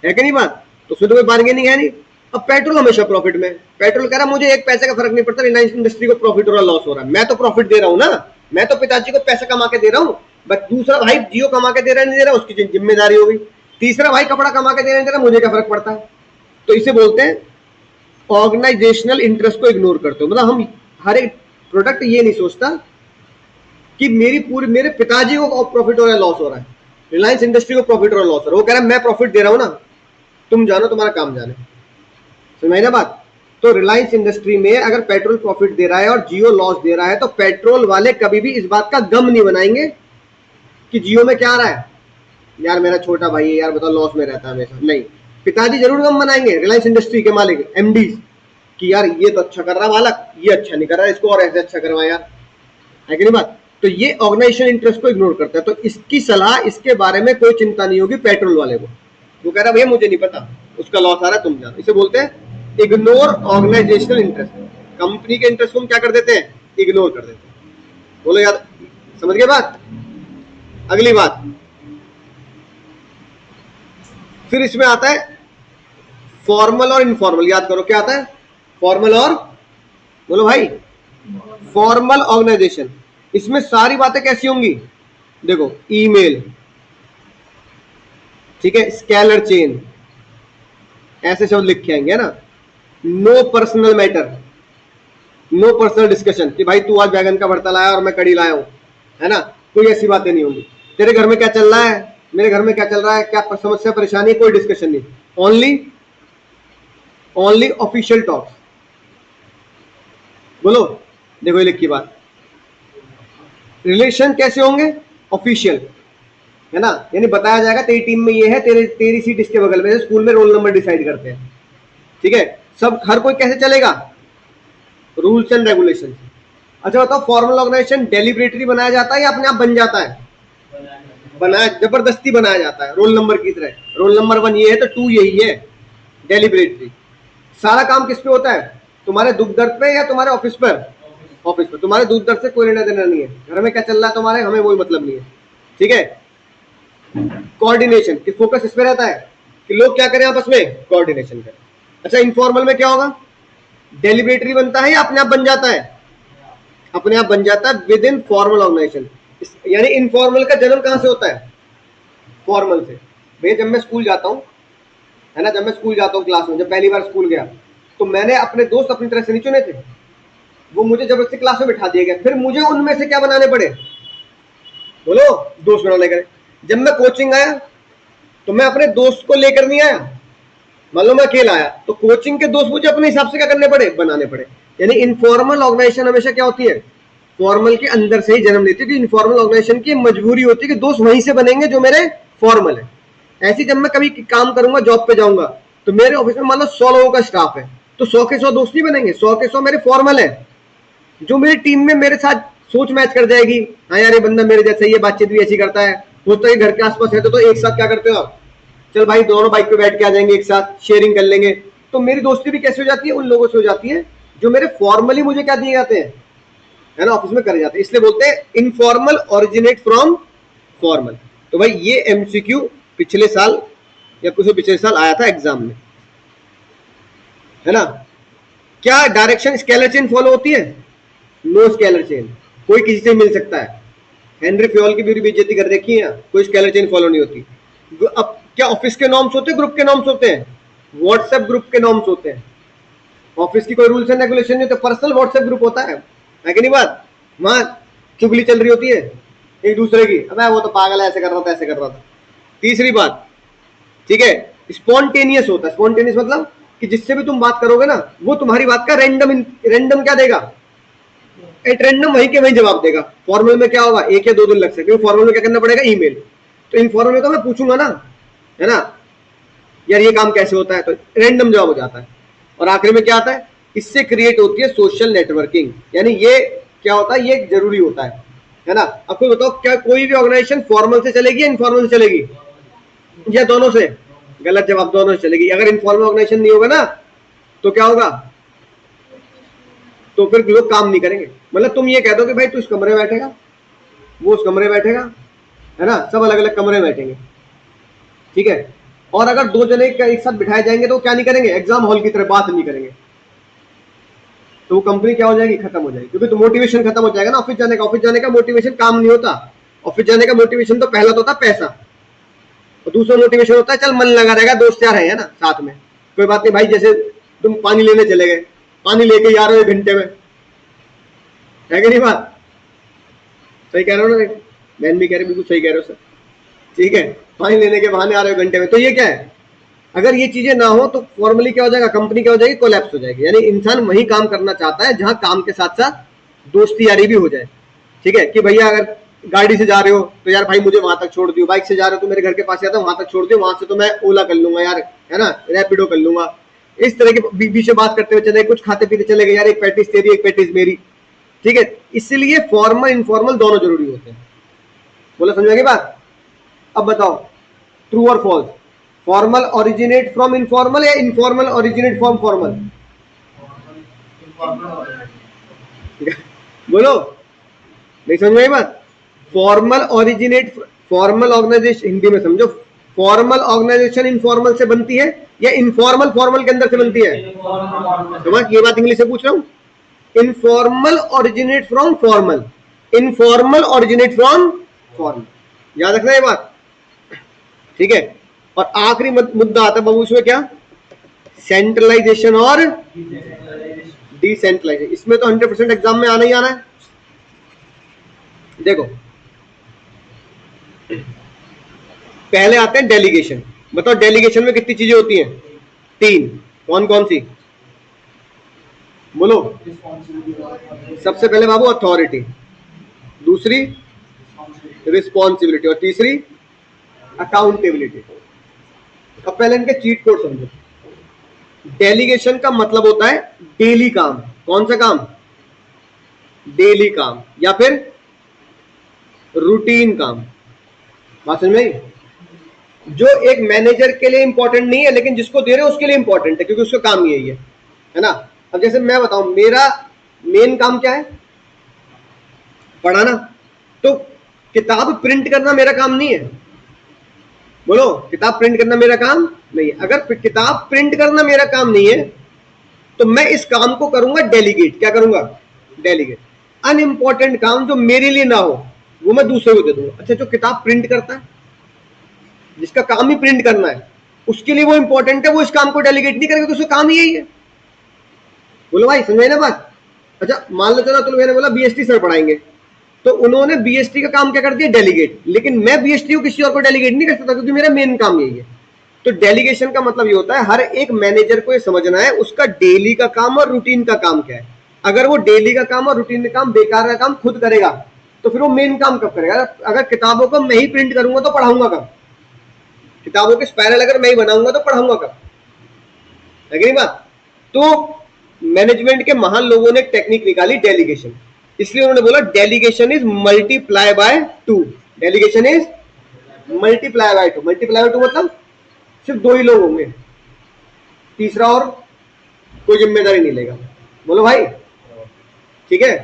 Speaker 1: है कि नहीं बात? तो उसमें तो कोई बार्गेनिंग है नहीं। अब पेट्रोल हमेशा प्रॉफिट में, पेट्रोल कह रहा मुझे 1 पैसे का फर्क नहीं पड़ता रिलायंस इंडस्ट्री को प्रॉफिट हो रहा लॉस हो रहा है, मैं तो प्रॉफिट दे रहा हूँ ना, मैं तो पिताजी को पैसा कमा के दे रहा हूँ। बट दूसरा भाई जियो कमा के दे रहा नहीं दे रहा, उसकी जिम्मेदारी होगी। तीसरा भाई कपड़ा कमा के दे रहा नहीं दे रहा, मुझे क्या फर्क पड़ता है? तो इसे बोलते हैं ऑर्गेनाइजेशनल इंटरेस्ट को इग्नोर करते हो। मतलब हम हर एक प्रोडक्ट ये नहीं सोचता कि मेरे पिताजी को प्रॉफिट हो रहा है लॉस हो रहा है, रिलायंस इंडस्ट्री को प्रॉफिट हो रहा है लॉस हो रहा है, वो कह रहा है मैं प्रॉफिट दे रहा हूं ना, तुम जानो तुम्हारा काम जाने। समझ ना बात? तो रिलायंस इंडस्ट्री में अगर पेट्रोल प्रॉफिट दे रहा है और जियो लॉस दे रहा है, तो पेट्रोल वाले कभी भी इस बात का गम नहीं बनाएंगे कि जियो में क्या आ रहा है, यार मेरा छोटा भाई है यार, बताओ लॉस में रहता है हमेशा। नहीं, पिताजी जरूर गम बनाएंगे, रिलायंस इंडस्ट्री के मालिक एमडी, कि यार ये तो अच्छा कर रहा बालक, ये अच्छा नहीं कर रहा, इसको और ऐसे अच्छा करवा यार, है कि नहीं बात? तो ये ऑर्गेनाइजेशन इंटरेस्ट को इग्नोर करता है। तो इसकी सलाह, इसके बारे में कोई चिंता नहीं होगी पेट्रोल वाले को। वो कह रहा भैया मुझे नहीं पता, उसका लॉस आ रहा है, तुम जानो। इसे बोलते हैं इग्नोर ऑर्गेनाइजेशनल इंटरेस्ट। कंपनी के इंटरेस्ट को हम क्या कर देते हैं? इग्नोर कर देते हैं। बोलो यार, समझ गए बात? अगली बात, फिर इसमें आता है फॉर्मल और इनफॉर्मल। याद करो क्या आता है? फॉर्मल और, बोलो भाई, फॉर्मल ऑर्गेनाइजेशन। इसमें सारी बातें कैसी होंगी? देखो, ईमेल, ठीक है, स्केलर चेन, ऐसे शब्द लिखे आएंगे ना। No personal matter, no personal discussion कि भाई तू आज बैगन का भरता लाया और मैं कड़ी लाया हूं, है ना, कोई ऐसी बातें नहीं होंगी। तेरे घर में क्या चल रहा है, मेरे घर में क्या चल रहा है, क्या समस्या परेशानी, कोई डिस्कशन नहीं। Only official talks. बोलो, देखो ये लिखी बात। रिलेशन कैसे होंगे? ऑफिशियल, है ना, यानी बताया जाएगा तेरी टीम में ये है, तेरी सीट इसके बगल में, स्कूल में रोल नंबर डिसाइड करते हैं। ठीक है, सब हर कोई कैसे चलेगा? Rules and regulation. अच्छा बताओ, फॉर्मल ऑर्गेनाइजेशन डेलिबरेटरी बनाया जाता है या अपने आप बन जाता है? बनाया, जबरदस्ती बनाया जाता है, रोल नंबर की तरह। रोल नंबर 1 ये है तो 2 यही है, डेलिबरेटरी। सारा काम किस पे होता है? तुम्हारे दुख दर्द पे या तुम्हारे ऑफिस पर? ऑफिस पर। तुम्हारे दुख दर्द से कोई लेना देना नहीं है, घर में क्या चल रहा है तुम्हारे, हमें कोई मतलब नहीं है, ठीक है। कोऑर्डिनेशन की फोकस इस पे रहता है कि लोग क्या करें आपस में, कोऑर्डिनेशन करें। अच्छा, इनफॉर्मल में क्या होगा? डेलिबरेटरी बनता है या अपने आप बन जाता है? अपने आप बन जाता है विद इन फॉर्मल ऑर्गेनाइजेशन। यानी इनफॉर्मल का जन्म कहां से होता है? फॉर्मल से। भैया जब मैं स्कूल जाता हूँ, है ना, जब मैं स्कूल जाता हूँ क्लास में, जब पहली बार स्कूल गया तो मैंने अपने दोस्त अपनी तरह से नहीं चुने थे, वो मुझे जबरदस्ती क्लास में बिठा दिया गया, फिर मुझे उनमें से क्या बनाने पड़े, बोलो, दोस्त बनाने पड़े। जब मैं कोचिंग आया तो मैं अपने दोस्त को लेकर नहीं आया, मान लो मैं अकेला आया तो कोचिंग के दोस्त मुझे अपने हिसाब से क्या करने पड़े, बनाने पड़े। यानी इनफॉर्मल ऑर्गेनाइजेशन हमेशा क्या होती है, फॉर्मल के अंदर से ही जन्म लेती है। इनफॉर्मल ऑर्गेनाइजेशन की मजबूरी होती है कि दोस्त वहीं से बनेंगे जो मेरे फॉर्मल है। ऐसे जब मैं कभी काम करूंगा, जॉब पे जाऊंगा, तो मेरे ऑफिस में मान लो 100 लोगों का स्टाफ है, तो 100 के 100 दोस्त नहीं बनेंगे, 100 के 100 मेरे फॉर्मल है, जो मेरी टीम में मेरे साथ सोच मैच कर जाएगी। हाँ यार, ये बंदा मेरे जैसा ही है, बातचीत भी ऐसी करता है, होता है घर के आसपास है तो एक साथ क्या करते हो आप, चल भाई दोनों बाइक पे बैठ के आ जाएंगे, एक साथ शेयरिंग कर लेंगे। तो मेरी दोस्ती भी कैसे हो जाती है, उन लोगों से हो जाती है जो मेरे फॉर्मली मुझे क्या दिए जाते हैं, है ना, ऑफिस में करे जाते हैं। इसलिए बोलते हैं इनफॉर्मल ओरिजिनेट फ्रॉम फॉर्मल। तो भाई ये एमसीक्यू पिछले साल या कुछ पिछले साल आया था एग्जाम में, है ना। क्या डायरेक्शन स्केलर चेन फॉलो होती है? नो स्केलर चेन, कोई किसी से मिल सकता है। हेनरी फ्योल की भी बेइज्जती कर रखी है, कोई स्केलर चेन फॉलो नहीं होती। अब क्या ऑफिस के नॉर्म्स होते हैं, ग्रुप के नॉर्म्स होते हैं? व्हाट्सएप ग्रुप के नॉर्म्स होते हैं। ऑफिस की कोई रूल्स एंड रेगुलेशन नहीं होते, पर्सनल व्हाट्सएप ग्रुप होता है कि नहीं बात, वहां चुगली चल रही होती है एक दूसरे की, अब वो तो पागल है, ऐसे कर रहा था, ऐसे कर रहा था। तीसरी बात, ठीक है, स्पॉन्टेनियस होता है। स्पॉन्टेनियस मतलब कि जिससे भी तुम बात करोगे ना, वो तुम्हारी बात का रैंडम क्या देगा, एट रैंडम वहीं के वहीं जवाब देगा। फॉर्मल में क्या होगा, 1 या 2 दिन लग सकते हैं, फॉर्मल में क्या करना पड़ेगा, ईमेल। तो इनफॉर्मल में तो मैं पूछूंगा ना, है ना, यार ये काम कैसे होता है, तो रैंडम जवाब हो जाता है। और आखिर में क्या आता है, इससे क्रिएट होती है सोशल नेटवर्किंग। यानी ये क्या होता है, ये जरूरी होता है ना। अब कोई बताओ, क्या कोई भी ऑर्गेनाइजेशन फॉर्मल से चलेगी या इनफॉर्मल से चलेगी, या दोनों से? गलत जवाब, दोनों से चलेगी। अगर इनफॉर्मल ऑर्गेनाइजेशन नहीं होगा ना तो क्या होगा, तो फिर लोग काम नहीं करेंगे। मतलब तुम ये कह दो कि भाई तू इस कमरे में बैठेगा, वो उस कमरे में बैठेगा, है ना, सब अलग अलग कमरे में बैठेंगे, ठीक है। और अगर 2 जने एक साथ बिठाए जाएंगे तो क्या नहीं करेंगे, एग्जाम हॉल की तरह बात नहीं करेंगे, तो वो कंपनी क्या हो जाएगी, खत्म हो जाएगी। क्योंकि तो मोटिवेशन खत्म हो जाएगा ना ऑफिस जाने का। ऑफिस जाने का मोटिवेशन काम नहीं होता, ऑफिस जाने का मोटिवेशन तो पहला तो होता पैसा, और दूसरा मोटिवेशन होता है चल मन लगा रहेगा, दोस्त यार है ना साथ में, कोई बात नहीं भाई। जैसे तुम पानी लेने चले गए, पानी लेके जा रहे हो 1 घंटे में, है कि नहीं बात, सही कह रहे हो ना, बहन भी कह रहे बिल्कुल सही कह रहे हो सर, ठीक है, पानी लेने के बहाने आ रहे हो घंटे में। तो ये क्या है, अगर ये चीजें ना हो तो फॉर्मली क्या हो जाएगा, कंपनी क्या हो जाएगी, कोलैप्स हो जाएगी। यानी इंसान वही काम करना चाहता है जहां काम के साथ साथ दोस्ती यारी भी हो जाए, ठीक है। कि भैया अगर गाड़ी से जा रहे हो तो यार भाई मुझे वहां तक छोड़ दियो, बाइक से जा रहे हो तो मेरे घर के पास आता वहां तक छोड़ दियो, वहां से तो मैं ओला कर लूंगा यार, है ना, रैपिडो कर लूंगा। इस तरह के बीच में बात करते हुए चले, कुछ खाते पीते चले गए, यार एक पैटिस तेरी एक पैटिस मेरी, ठीक है। इसलिए फॉर्मल इनफॉर्मल दोनों जरूरी होते हैं। बोला, समझाएगी बात। अब बताओ, ट्रू और false, formal originate from informal या इनफॉर्मल ओरिजिनेट फ्रॉम फॉर्मल? बोलो, नहीं समझ में आई बात। Formal originate, formal organisation Hindi में समझो, फॉर्मल ऑर्गेनाइजेशन इनफॉर्मल से बनती है या इनफॉर्मल फॉर्मल के अंदर से बनती है? तो मैं ये बात इंग्लिश से पूछ रहा हूं, informal originate from formal, informal originate from formal, याद रखना ये बात, ठीक है। और आखिरी मुद्दा आता है बाबू इसमें, क्या, सेंट्रलाइजेशन और डिसेंट्रलाइजेशन। इसमें तो 100% एग्जाम में आना ही आना है। देखो, पहले आते हैं डेलीगेशन। बताओ डेलीगेशन में कितनी चीजें होती हैं, 3, कौन कौन सी, बोलो। सबसे पहले बाबू अथॉरिटी, दूसरी रिस्पॉन्सिबिलिटी, और तीसरी अकाउंटेबिलिटी। अब पहले इनके चीट कोड समझो। डेलीगेशन का मतलब होता है डेली काम, कौन सा काम? डेली काम या फिर रूटीन काम। बात समझ में आई? जो एक मैनेजर के लिए इंपॉर्टेंट नहीं है लेकिन जिसको दे रहे हो उसके लिए इंपॉर्टेंट है, क्योंकि उसका काम यही है ना। अब जैसे मैं बताऊं, मेरा मेन काम क्या है? पढ़ाना। तो किताब प्रिंट करना मेरा काम नहीं है। बोलो, किताब प्रिंट करना मेरा काम नहीं है। अगर किताब प्रिंट करना मेरा काम नहीं है तो मैं इस काम को करूंगा डेलीगेट। क्या करूंगा? डेलीगेट। अनइंपॉर्टेंट काम जो मेरे लिए ना हो वो मैं दूसरे को दे दूंगा। अच्छा, जो किताब प्रिंट करता है, जिसका काम ही प्रिंट करना है, उसके लिए वो इंपॉर्टेंट है, वो इस काम को डेलीगेट नहीं करेगा, तो उसका काम ही यही है। बोलो भाई, समझे ना बात? अच्छा, मान लो चलो, तो मैंने बोला बीएसटी सर पढ़ाएंगे, तो उन्होंने बीएसटी का काम क्या कर दिया? डेलीगेट। लेकिन मैं बीएसटी को किसी और को डेलीगेट नहीं कर सकता, क्योंकि मेरा मेन काम यही है। तो डेलीगेशन का मतलब ये होता है, हर एक मैनेजर को ये समझना है उसका डेली का काम और रूटीन का काम क्या है। अगर वो डेली का काम और रूटीन का काम, बेकार का काम खुद करेगा, तो फिर वो मेन काम कब करेगा? अगर किताबों को मैं ही प्रिंट करूंगा तो पढ़ाऊंगा कब? किताबों के स्पाइरल अगर मैं ही बनाऊंगा तो पढ़ाऊंगा कब? है कि नहीं बात? तो मैनेजमेंट के महान लोगों ने एक टेक्निक निकाली, डेलीगेशन। इसलिए उन्होंने बोला delegation is multiply by 2। Delegation is multiply by 2। Multiply by 2 मतलब सिर्फ 2 ही लोग होंगे, तीसरा और कोई जिम्मेदारी नहीं लेगा। बोलो भाई, ठीक है।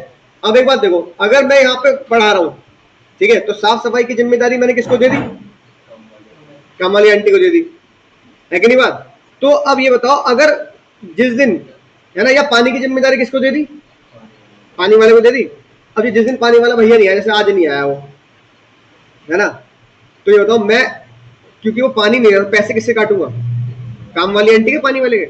Speaker 1: अब एक बात देखो, अगर मैं यहाँ पे पढ़ा रहा हूं, ठीक है, तो साफ सफाई की जिम्मेदारी मैंने किसको दे दी? काम वाली आंटी को दे दी, है कि नहीं बात? तो अब ये बताओ, अगर जिस दिन, है ना, या पानी की जिम्मेदारी किसको दे दी? पानी वाले को दे दी। अब जिस दिन पानी वाला भैया नहीं आया, जैसे आज नहीं आया वो, है ना, तो ये बताओ, मैं, क्योंकि वो पानी नहीं आया, पैसे किससे काटूंगा? काम वाली आंटी के, पानी वाले के?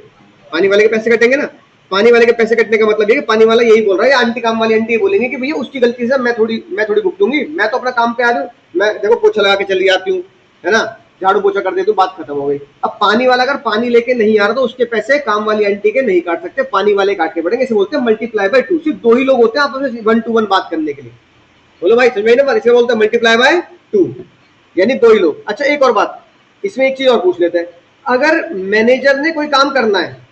Speaker 1: पानी वाले के पैसे कटेंगे ना। पानी वाले के पैसे कटने का मतलब ये कि पानी वाला यही बोल रहा है, आंटी, काम वाली आंटी बोलेंगे कि भैया उसकी गलती से मैं थोड़ी भुगतूंगी, मैं तो अपना काम पे आ रही हूँ, मैं देखो पोछा लगा के चली जाती हूँ, है ना, झाड़ू पोछा कर देती हूँ, बात खत्म हो गई। अब पानी वाला अगर पानी लेके नहीं आ रहा तो उसके पैसे काम वाली आंटी के नहीं काट सकते, पानी वाले काटने पड़ेंगे। इसे बोलते हैं मल्टीप्लाई बाय 2। सिर्फ 2 ही लोग होते हैं आपस में 1 to 1 बात करने के लिए। बोलो भाई, समझ में ना बात? इसे बोलते हैं मल्टीप्लाई बाय 2, यानी 2 ही लोग। अच्छा, एक और बात, इसमें एक चीज और पूछ लेते हैं। अगर मैनेजर ने कोई काम करना है,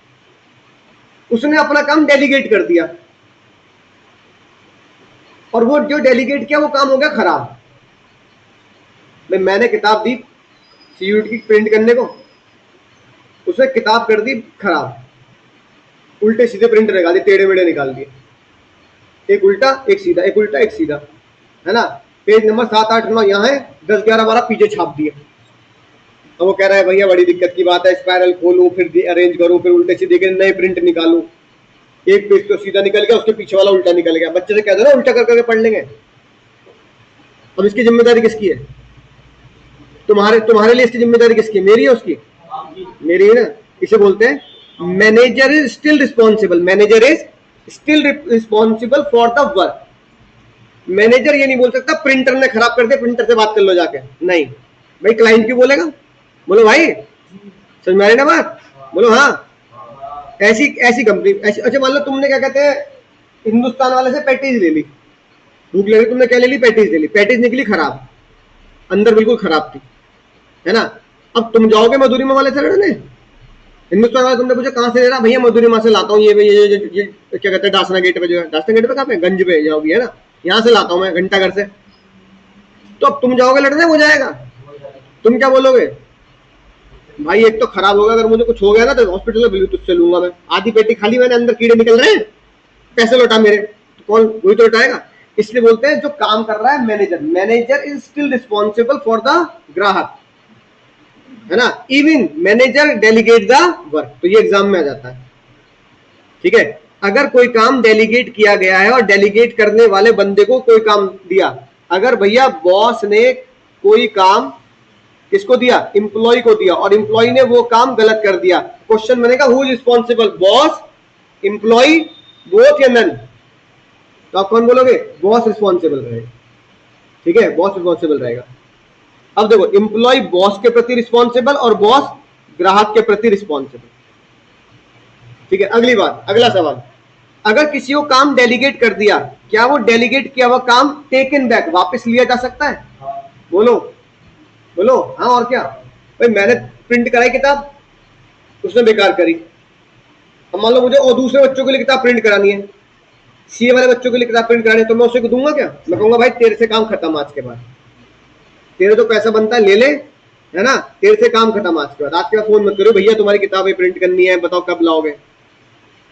Speaker 1: उसने अपना काम डेलीगेट कर दिया, और वो जो डेलीगेट किया वो काम हो गया खराब। मैंने किताब दी सीयूट की प्रिंट करने को, उसने किताब कर दी खराब, उल्टे सीधे प्रिंट लगा दिए, टेढ़े मेढ़े निकाल दिए, एक उल्टा एक सीधा, एक उल्टा एक सीधा, है ना। पेज नंबर 7, 8, 9 यहाँ है, 10, 11, 12 पीछे छाप दिए। तो वो कह रहा है भैया बड़ी दिक्कत की बात है, स्पाइरल खोलूं, फिर अरेंज करूं, फिर उल्टे सीधे के नए प्रिंट निकालूं, एक पेज तो सीधा निकल गया, उसके पीछे वाला उल्टा निकल गया। बच्चे से कह दो ना उल्टा कर करके पढ़ लेंगे। अब इसकी जिम्मेदारी किसकी है? तुम्हारे लिए इसकी जिम्मेदारी किसकी? मेरी है उसकी? मेरी है ना। इसे बोलते हैं manager is still responsible. Manager is still responsible for the work. Manager ये नहीं बोल सकता प्रिंटर ने खराब कर दिया, प्रिंटर से बात कर लो जाके, नहीं भाई, क्लाइंट क्यों बोलेगा? बोलो भाई, समझ में आ रही ना बात? बोलो हाँ। ऐसी कंपनी ऐसी। अच्छा, मान लो तुमने क्या कहते हैं, हिंदुस्तान वाले से पैटीज ले ली, भूख लगी, तुमने क्या ले ली? पैटीज ले ली। पैटीज निकली खराब, अंदर बिल्कुल खराब थी, है ना। अब तुम जाओगे मधुरिमा वाले से लड़ने, हिंदुस्तान वाले तुमने पूछा कहाँ से ले रहा? भैया मधुरिमा से लाता हूँ, ये क्या कहते हैं, दासना गेट पे, जो है दासना गेट पे, कहाँ पे, गंज पे जाओगी, है ना, यहाँ से लाता हूँ मैं घंटा घर से। तो अब तुम जाओगे लड़ने, हो जाएगा। तुम क्या बोलोगे? भाई एक तो खराब होगा, अगर मुझे कुछ हो गया ना तो हॉस्पिटल में ब्लूटूथ से लूंगा मैं, आधी पेटी खाली, मैंने अंदर कीड़े निकल रहे हैं, पैसे लौटा मेरे, तो कौन? वही तो लौटाएगा। इसलिए बोलते हैं जो काम कर रहा है manager, manager is still responsible for the ग्राहक, है ना। Even manager delegate the work. तो ये एग्जाम में आ जाता है, ठीक है। अगर कोई काम डेलीगेट किया गया है और डेलीगेट करने वाले बंदे को कोई काम दिया, अगर भैया बॉस ने कोई काम किसको दिया? इंप्लॉय को दिया, और इंप्लॉय ने वो काम गलत कर दिया, क्वेश्चन बनेगा who is responsible, boss, employ, both या नन? तो आप कौन बोलोगे? बॉस रिस्पॉन्सिबल रहेगा, ठीक है, बॉस रिस्पॉन्सिबल रहेगा। अब देखो, इंप्लॉय बॉस के प्रति रिस्पॉन्सिबल और बॉस ग्राहक के प्रति रिस्पॉन्सिबल, ठीक है। अगली बात, अगला सवाल, अगर किसी को काम डेलीगेट कर दिया, क्या वो डेलीगेट किया हुआ काम टेकन बैक, वापस लिया जा सकता है? बोलो बोलो हाँ, और क्या? भाई मैंने प्रिंट कराई किताब, उसने बेकार करी, अब मान लो मुझे और दूसरे बच्चों के लिए किताब प्रिंट करानी है, सीए वाले बच्चों के लिए किताब प्रिंट करानी है, तो मैं उसे दूंगा क्या? मैं कहूंगा भाई तेरे से काम खत्म आज के बाद, तेरे तो पैसा बनता है ले ले, है ना, तेरे से काम खत्म आज के बाद, आज के बाद फोन मत करो भैया तुम्हारी किताबें प्रिंट करनी है, बताओ कब लाओगे।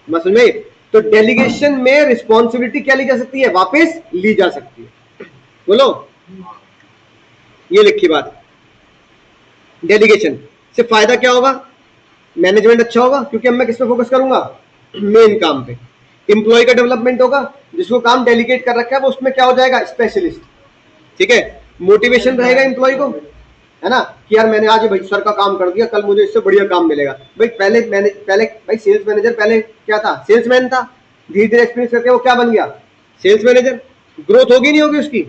Speaker 1: समझ में? तो डेलीगेशन में रिस्पॉन्सिबिलिटी क्या ली जा सकती है? वापस ली जा सकती है। बोलो, ये लिखी बात। डेलीगेशन से फायदा क्या होगा? मैनेजमेंट अच्छा होगा, क्योंकि अब मैं किस पे फोकस करूंगा? मेन काम पे। एम्प्लॉय का डेवलपमेंट होगा, जिसको काम डेलीगेट कर रखा है वो उसमें क्या हो जाएगा? स्पेशलिस्ट। ठीक है, मोटिवेशन रहेगा एम्प्लॉय को, है ना, कि यार मैंने आज भाई सर का काम कर दिया, कल मुझे इससे बढ़िया काम मिलेगा। भाई पहले भाई सेल्स मैनेजर पहले क्या था? सेल्समैन था। धीरे धीरे एक्सपीरियंस करके वो क्या बन गया? Sales manager. ग्रोथ होगी नहीं होगी उसकी,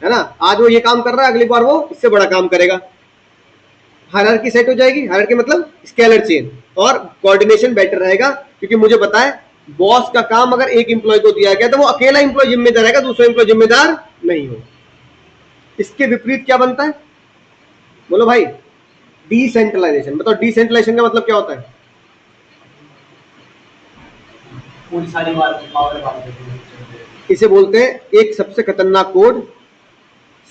Speaker 1: है ना? आज वो ये काम कर रहा है, अगली बार वो इससे बड़ा काम करेगा। हायरार्की सेट हो जाएगी। हायरार्की मतलब स्केलर चेन, और कोऑर्डिनेशन बेटर रहेगा, क्योंकि मुझे पता है बॉस का काम अगर एक एम्प्लॉय को दिया गया तो वो अकेला एम्प्लॉय जिम्मेदार रहेगा, दूसरा एम्प्लॉय जिम्मेदार नहीं होगा। इसके विपरीत क्या बनता है? बोलो भाई, डिसेंट्रलाइजेशन। बताओ डिसेंट्रलाइजेशन का मतलब क्या होता है?
Speaker 2: पूरी सारी बात
Speaker 1: इसे बोलते हैं एक सबसे खतरनाक code,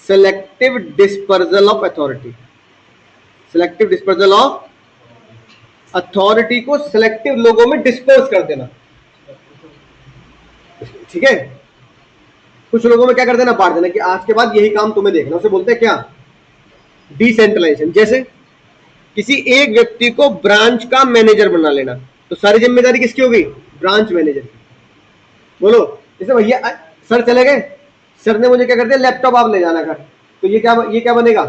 Speaker 1: selective dispersal of authority. Selective dispersal of authority को सेलेक्टिव लोगों में डिस्पर्स कर देना। ठीक है, कुछ लोगों में क्या कर देना? बांट देना कि आज के बाद यही काम तुम्हें देखना। उसे बोलते हैं क्या? डिसेंट्रलाइजेशन। जैसे किसी एक व्यक्ति को ब्रांच का मैनेजर बना लेना, तो सारी जिम्मेदारी किसकी होगी? ब्रांच मैनेजर की। बोलो, जैसे भैया सर चले गए, सर ने मुझे क्या कर दिया? लैपटॉप आप ले जाना घर, तो ये क्या बनेगा?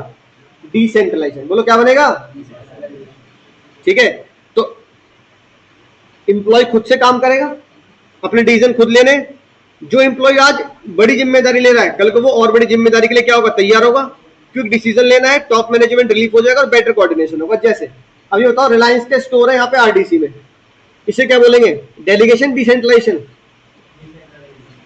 Speaker 1: डिसेंट्रलाइजेशन। बोलो क्या बनेगा? ठीक है, तो एम्प्लॉय खुद से काम करेगा, अपने डिसीजन खुद लेने। जो एम्प्लॉय आज बड़ी जिम्मेदारी ले रहा है, कल को वो और बड़ी जिम्मेदारी के लिए क्या होगा? तैयार होगा, क्योंकि डिसीजन लेना है, टॉप मैनेजमेंट रिलीफ हो जाएगा और बेटर कोऑर्डिनेशन होगा। जैसे अभी बताओ, रिलायंस के स्टोर है यहाँ पे आरडीसी में, इसे क्या बोलेंगे? Delegation, decentralisation?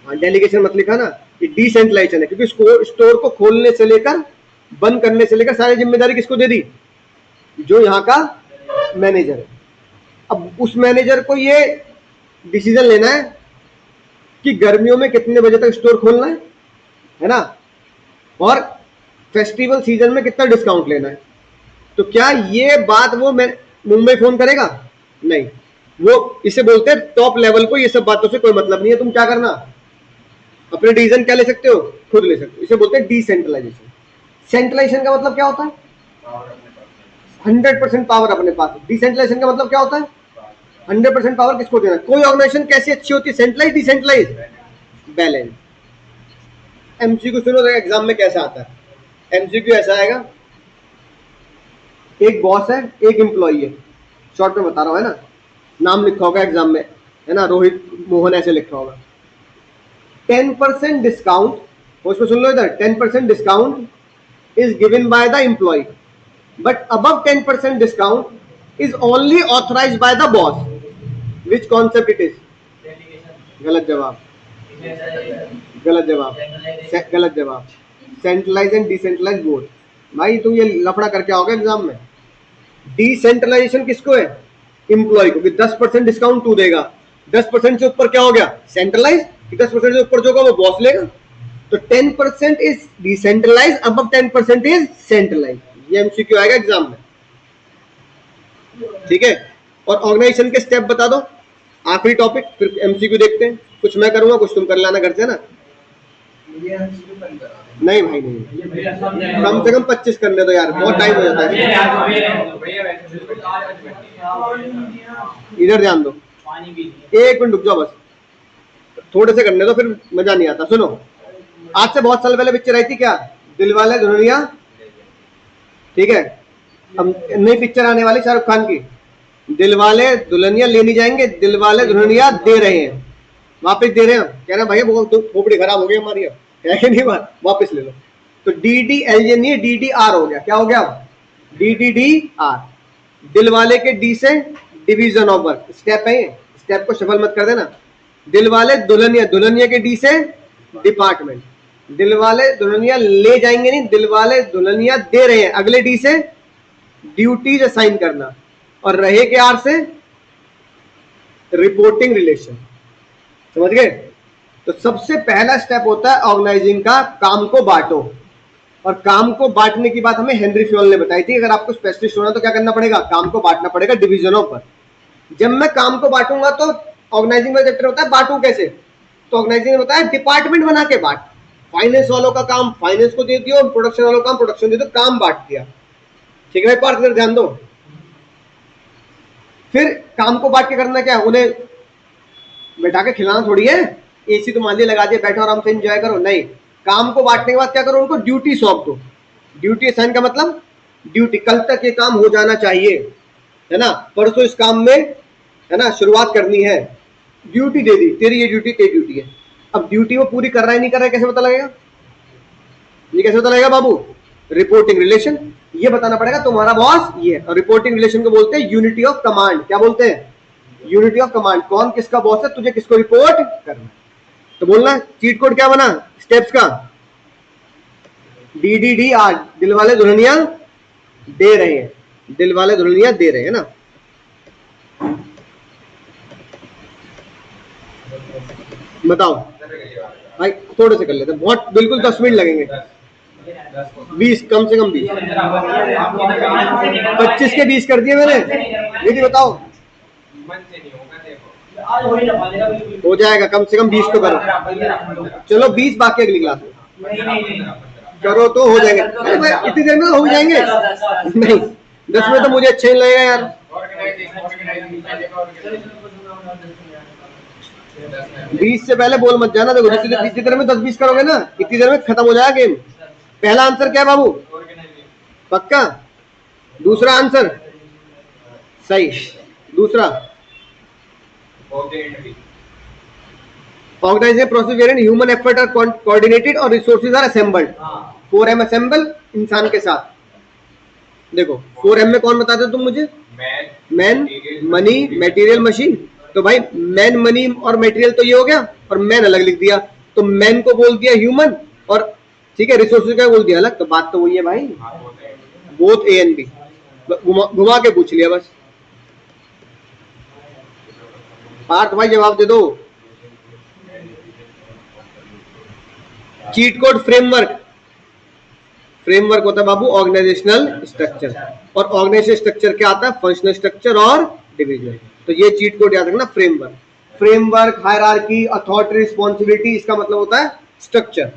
Speaker 1: हाँ, डेलीगेशन मत लिखा ना, ये डिसेंट्रलाइजेशन है, क्योंकि स्टोर को खोलने से लेकर बंद करने से लेकर सारी जिम्मेदारी किसको दे दी? जो यहाँ का मैनेजर है। अब उस मैनेजर को ये डिसीजन लेना है कि गर्मियों में कितने बजे तक स्टोर खोलना है ना, और फेस्टिवल सीजन में कितना डिस्काउंट लेना है। तो क्या ये बात वो मुंबई फोन करेगा? नहीं। वो इसे बोलते हैं टॉप लेवल को ये सब बातों से कोई मतलब नहीं है। तुम क्या करना? अपने डिसीजन क्या ले सकते हो? खुद ले सकते हो। इसे बोलते हैं डिसेंट्रलाइजेशन। सेंट्रलाइजेशन का मतलब क्या होता है? 100% पावर अपने पास। डिसेंट्रलाइजेशन का मतलब क्या होता है? 100% पावर किसको देना? कोई ऑर्गेनाइजेशन कैसी अच्छी होती है? Centralise, decentralise, balance. एमसीक्यू सुनो तो एग्जाम में कैसा आता है। एमसीक्यू ऐसा आएगा, एक बॉस है, एक एम्प्लॉई है, शॉर्ट में बता रहा हूं, है ना, नाम लिखा होगा एग्जाम में, है ना, रोहित मोहन ऐसे लिखा होगा। 10% डिस्काउंट, उसमें सुन लो इधर, 10% discount is given by the employ, but above 10% discount is only authorised by the boss. Which concept it is? गलत जवाब, गलत जवाब, गलत जवाब। Centralise and decentralise both. भाई तुम ये लफड़ा करके आओगे एग्जाम में। डिसेंट्रलाइजेशन किसको है? एम्प्लॉय को, कि 10% डिस्काउंट तू देगा, 10% से ऊपर क्या हो गया? सेंट्रलाइज, 10% से ऊपर जो होगा वो बॉस लेगा। तो 10% is decentralise, above 10% is centralise. ये एमसीक्यू आएगा एग्जाम में, ठीक है। और ऑर्गेनाइजेशन के स्टेप बता दो, आखिरी टॉपिक, फिर एमसीक्यू देखते हैं। कुछ मैं करूंगा, कुछ तुम कर लाना घर से ना। नहीं भाई नहीं, कम से कम 25 करने दो यार, बहुत टाइम हो जाता है। इधर ध्यान दो, 1 मिनट रुक जाओ बस, थोड़े से करने दो, फिर मजा नहीं आता। सुनो, आज से बहुत साल पहले पिक्चर आई थी क्या? दिलवाले दुल्हनिया, ठीक है। अब नई पिक्चर आने वाली शाहरुख खान की, दिलवाले दुल्हनिया लेने जाएंगे, दिलवाले दुल्हनिया दे रहे हैं, वापस दे रहे हैं। कह रहे हैं भैया बहुत खोपड़ी खराब हो गई हमारी, अब है नहीं, बात वापस ले लो। तो DDLJ नहीं, DDR हो गया। क्या हो गया? DDDR। दिलवाले के डी से डिवीजन ऑफ वर्क, स्टेप है ये, स्टेप को सफल मत कर देना। दिलवाले दुल्हनिया, दुल्हनिया के डी से डिपार्टमेंट, दिलवाले दुल्हनिया ले जाएंगे नहीं, दिलवाले दुल्हनिया दे रहे हैं, अगले डी से ड्यूटीज असाइन करना, और रहे के आर से रिपोर्टिंग रिलेशन। समझ गए? तो सबसे पहला स्टेप होता है ऑर्गेनाइजिंग का, काम को बांटो। और काम को बांटने की बात हमें हेनरी फ्योल ने बताई थी। अगर आपको स्पेशलिस्ट होना तो क्या करना पड़ेगा, काम को बांटना पड़ेगा डिवीजनों पर। जब मैं काम को बांटूंगा तो ऑर्गेनाइजिंग में चैप्टर होता है बांटू कैसे, तो ऑर्गेनाइजिंग में बताया डिपार्टमेंट बना के बांट। फाइनेंस वालों का काम फाइनेंस को दे दियो, प्रोडक्शन वालों का काम प्रोडक्शन दे दो, काम बांट दिया। ठीक है भाई, पार्टनर ध्यान दो। फिर काम को बांट के करना क्या है, उन्हें बैठा के खिलाना थोड़ी है, एसी तो मान लिया लगा दिया, बैठो आराम से एंजॉय करो, नहीं। काम को बांटने के बाद क्या करो, उनको ड्यूटी सौंप दो। ड्यूटी असाइन का मतलब ड्यूटी, कल तक ये काम हो जाना चाहिए, है ना, परसों इस काम में, है ना, शुरुआत करनी है। ड्यूटी दे दी, तेरी ये ड्यूटी तेरी ड्यूटी है। अब ड्यूटी वो पूरी कर रहा है नहीं कर रहा है कैसे पता लगेगा, ये कैसे पता लगेगा बाबू, रिपोर्टिंग रिलेशन, ये बताना पड़ेगा तुम्हारा बॉस ये है। और रिपोर्टिंग रिलेशन को बोलते हैं यूनिटी ऑफ कमांड। क्या बोलते हैं, यूनिटी ऑफ कमांड। कौन किसका बॉस है, तुझे किसको रिपोर्ट करना है। तो बोलना चीट कोड क्या बना स्टेप्स का, DDDR, दिल वाले दुल्हनिया दे रहे हैं, दिल वाले दुल्हनिया दे रहे हैं ना। बताओ भाई, थोड़े से कर लेते हैं, बहुत बिल्कुल 10 मिनट लगेंगे, 20 कम से कम 20, 25 के 20 कर दिए मैंने। दीदी बताओ, हो जाएगा, कम से कम 20 तो करो। चलो 20 बाकी अगली क्लास में करो तो हो जाएंगे। अरे भाई इतनी देर में तो हो जाएंगे, नहीं 10 में तो मुझे अच्छा नहीं लगेगा यार। 20 से पहले बोल मत जाना, देखो जितनी देर में 10-20 करोगे ना, इतनी देर में खत्म हो जाएगा गेम। पहला आंसर क्या है बाबू, पक्का? दूसरा आंसर सही, दूसरा organisation process where human effort are coordinated और resources are assembled. 4M assemble, इंसान के साथ। देखो 4M में कौन बताते हो तुम मुझे, मैन, मनी, मटेरियल, मशीन। तो भाई मैन, मनी और मटेरियल तो ये हो गया, और मैन अलग लिख दिया, तो मैन को बोल दिया ह्यूमन, और ठीक है रिसोर्सेज का बोल दिया अलग। तो बात तो वही है भाई, बोथ A and B। घुमा के पूछ लिया बस। पार्थ भाई जवाब दे दो। चीट कोड फ्रेमवर्क, फ्रेमवर्क होता है बाबू ऑर्गेनाइजेशनल स्ट्रक्चर, और ऑर्गेनाइजेशनल स्ट्रक्चर क्या आता है, फंक्शनल स्ट्रक्चर और डिविजन। तो ये चीट कोड याद रखना, framework. Framework, hierarchy, authority, responsibility, इसका मतलब होता है स्ट्रक्चर।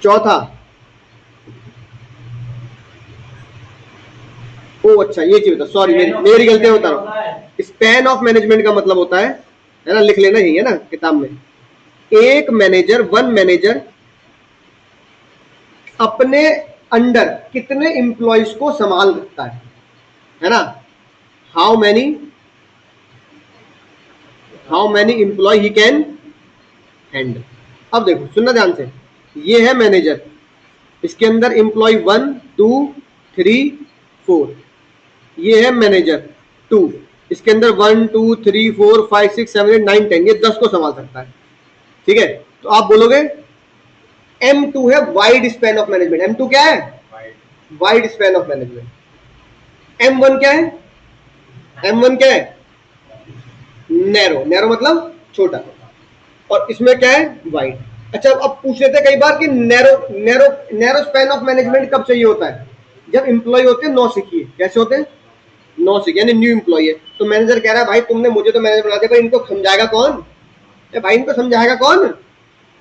Speaker 1: चौथा, ओ अच्छा ये चीज बता, सॉरी मेरी गलती बता रहा हूँ। स्पैन ऑफ मैनेजमेंट का मतलब होता है ना, लिख लेना ही है ना किताब में, एक मैनेजर, वन मैनेजर अपने अंडर कितने एम्प्लॉइज को संभाल सकता है ना, how many employ he can handle. अब देखो सुनना ध्यान से, ये है मैनेजर, इसके अंदर एम्प्लॉय 1 2 3 4, ये है मैनेजर 2, इसके अंदर 1 2 3 4 5 6 7 8 9 10, ये 10 को संभाल सकता है। ठीक है, तो आप बोलोगे M2 है wide span of management. M2 क्या है, wide span of management. M1 क्या है, M1 क्या है, नैरो, नैरो मतलब छोटा, और इसमें क्या है वाइड। अच्छा अब पूछ लेते हैं कई बार कि narrow narrow narrow span of management कब चाहिए होता है, जब एम्प्लॉय होते हैं नौसिखिए। कैसे होते हैं, नौसिखिए यानी न्यू एम्प्लॉय है। तो मैनेजर कह रहा है भाई तुमने मुझे तो मैनेजर बना दिया, भाई इनको समझाएगा कौन, भाई इनको समझाएगा कौन,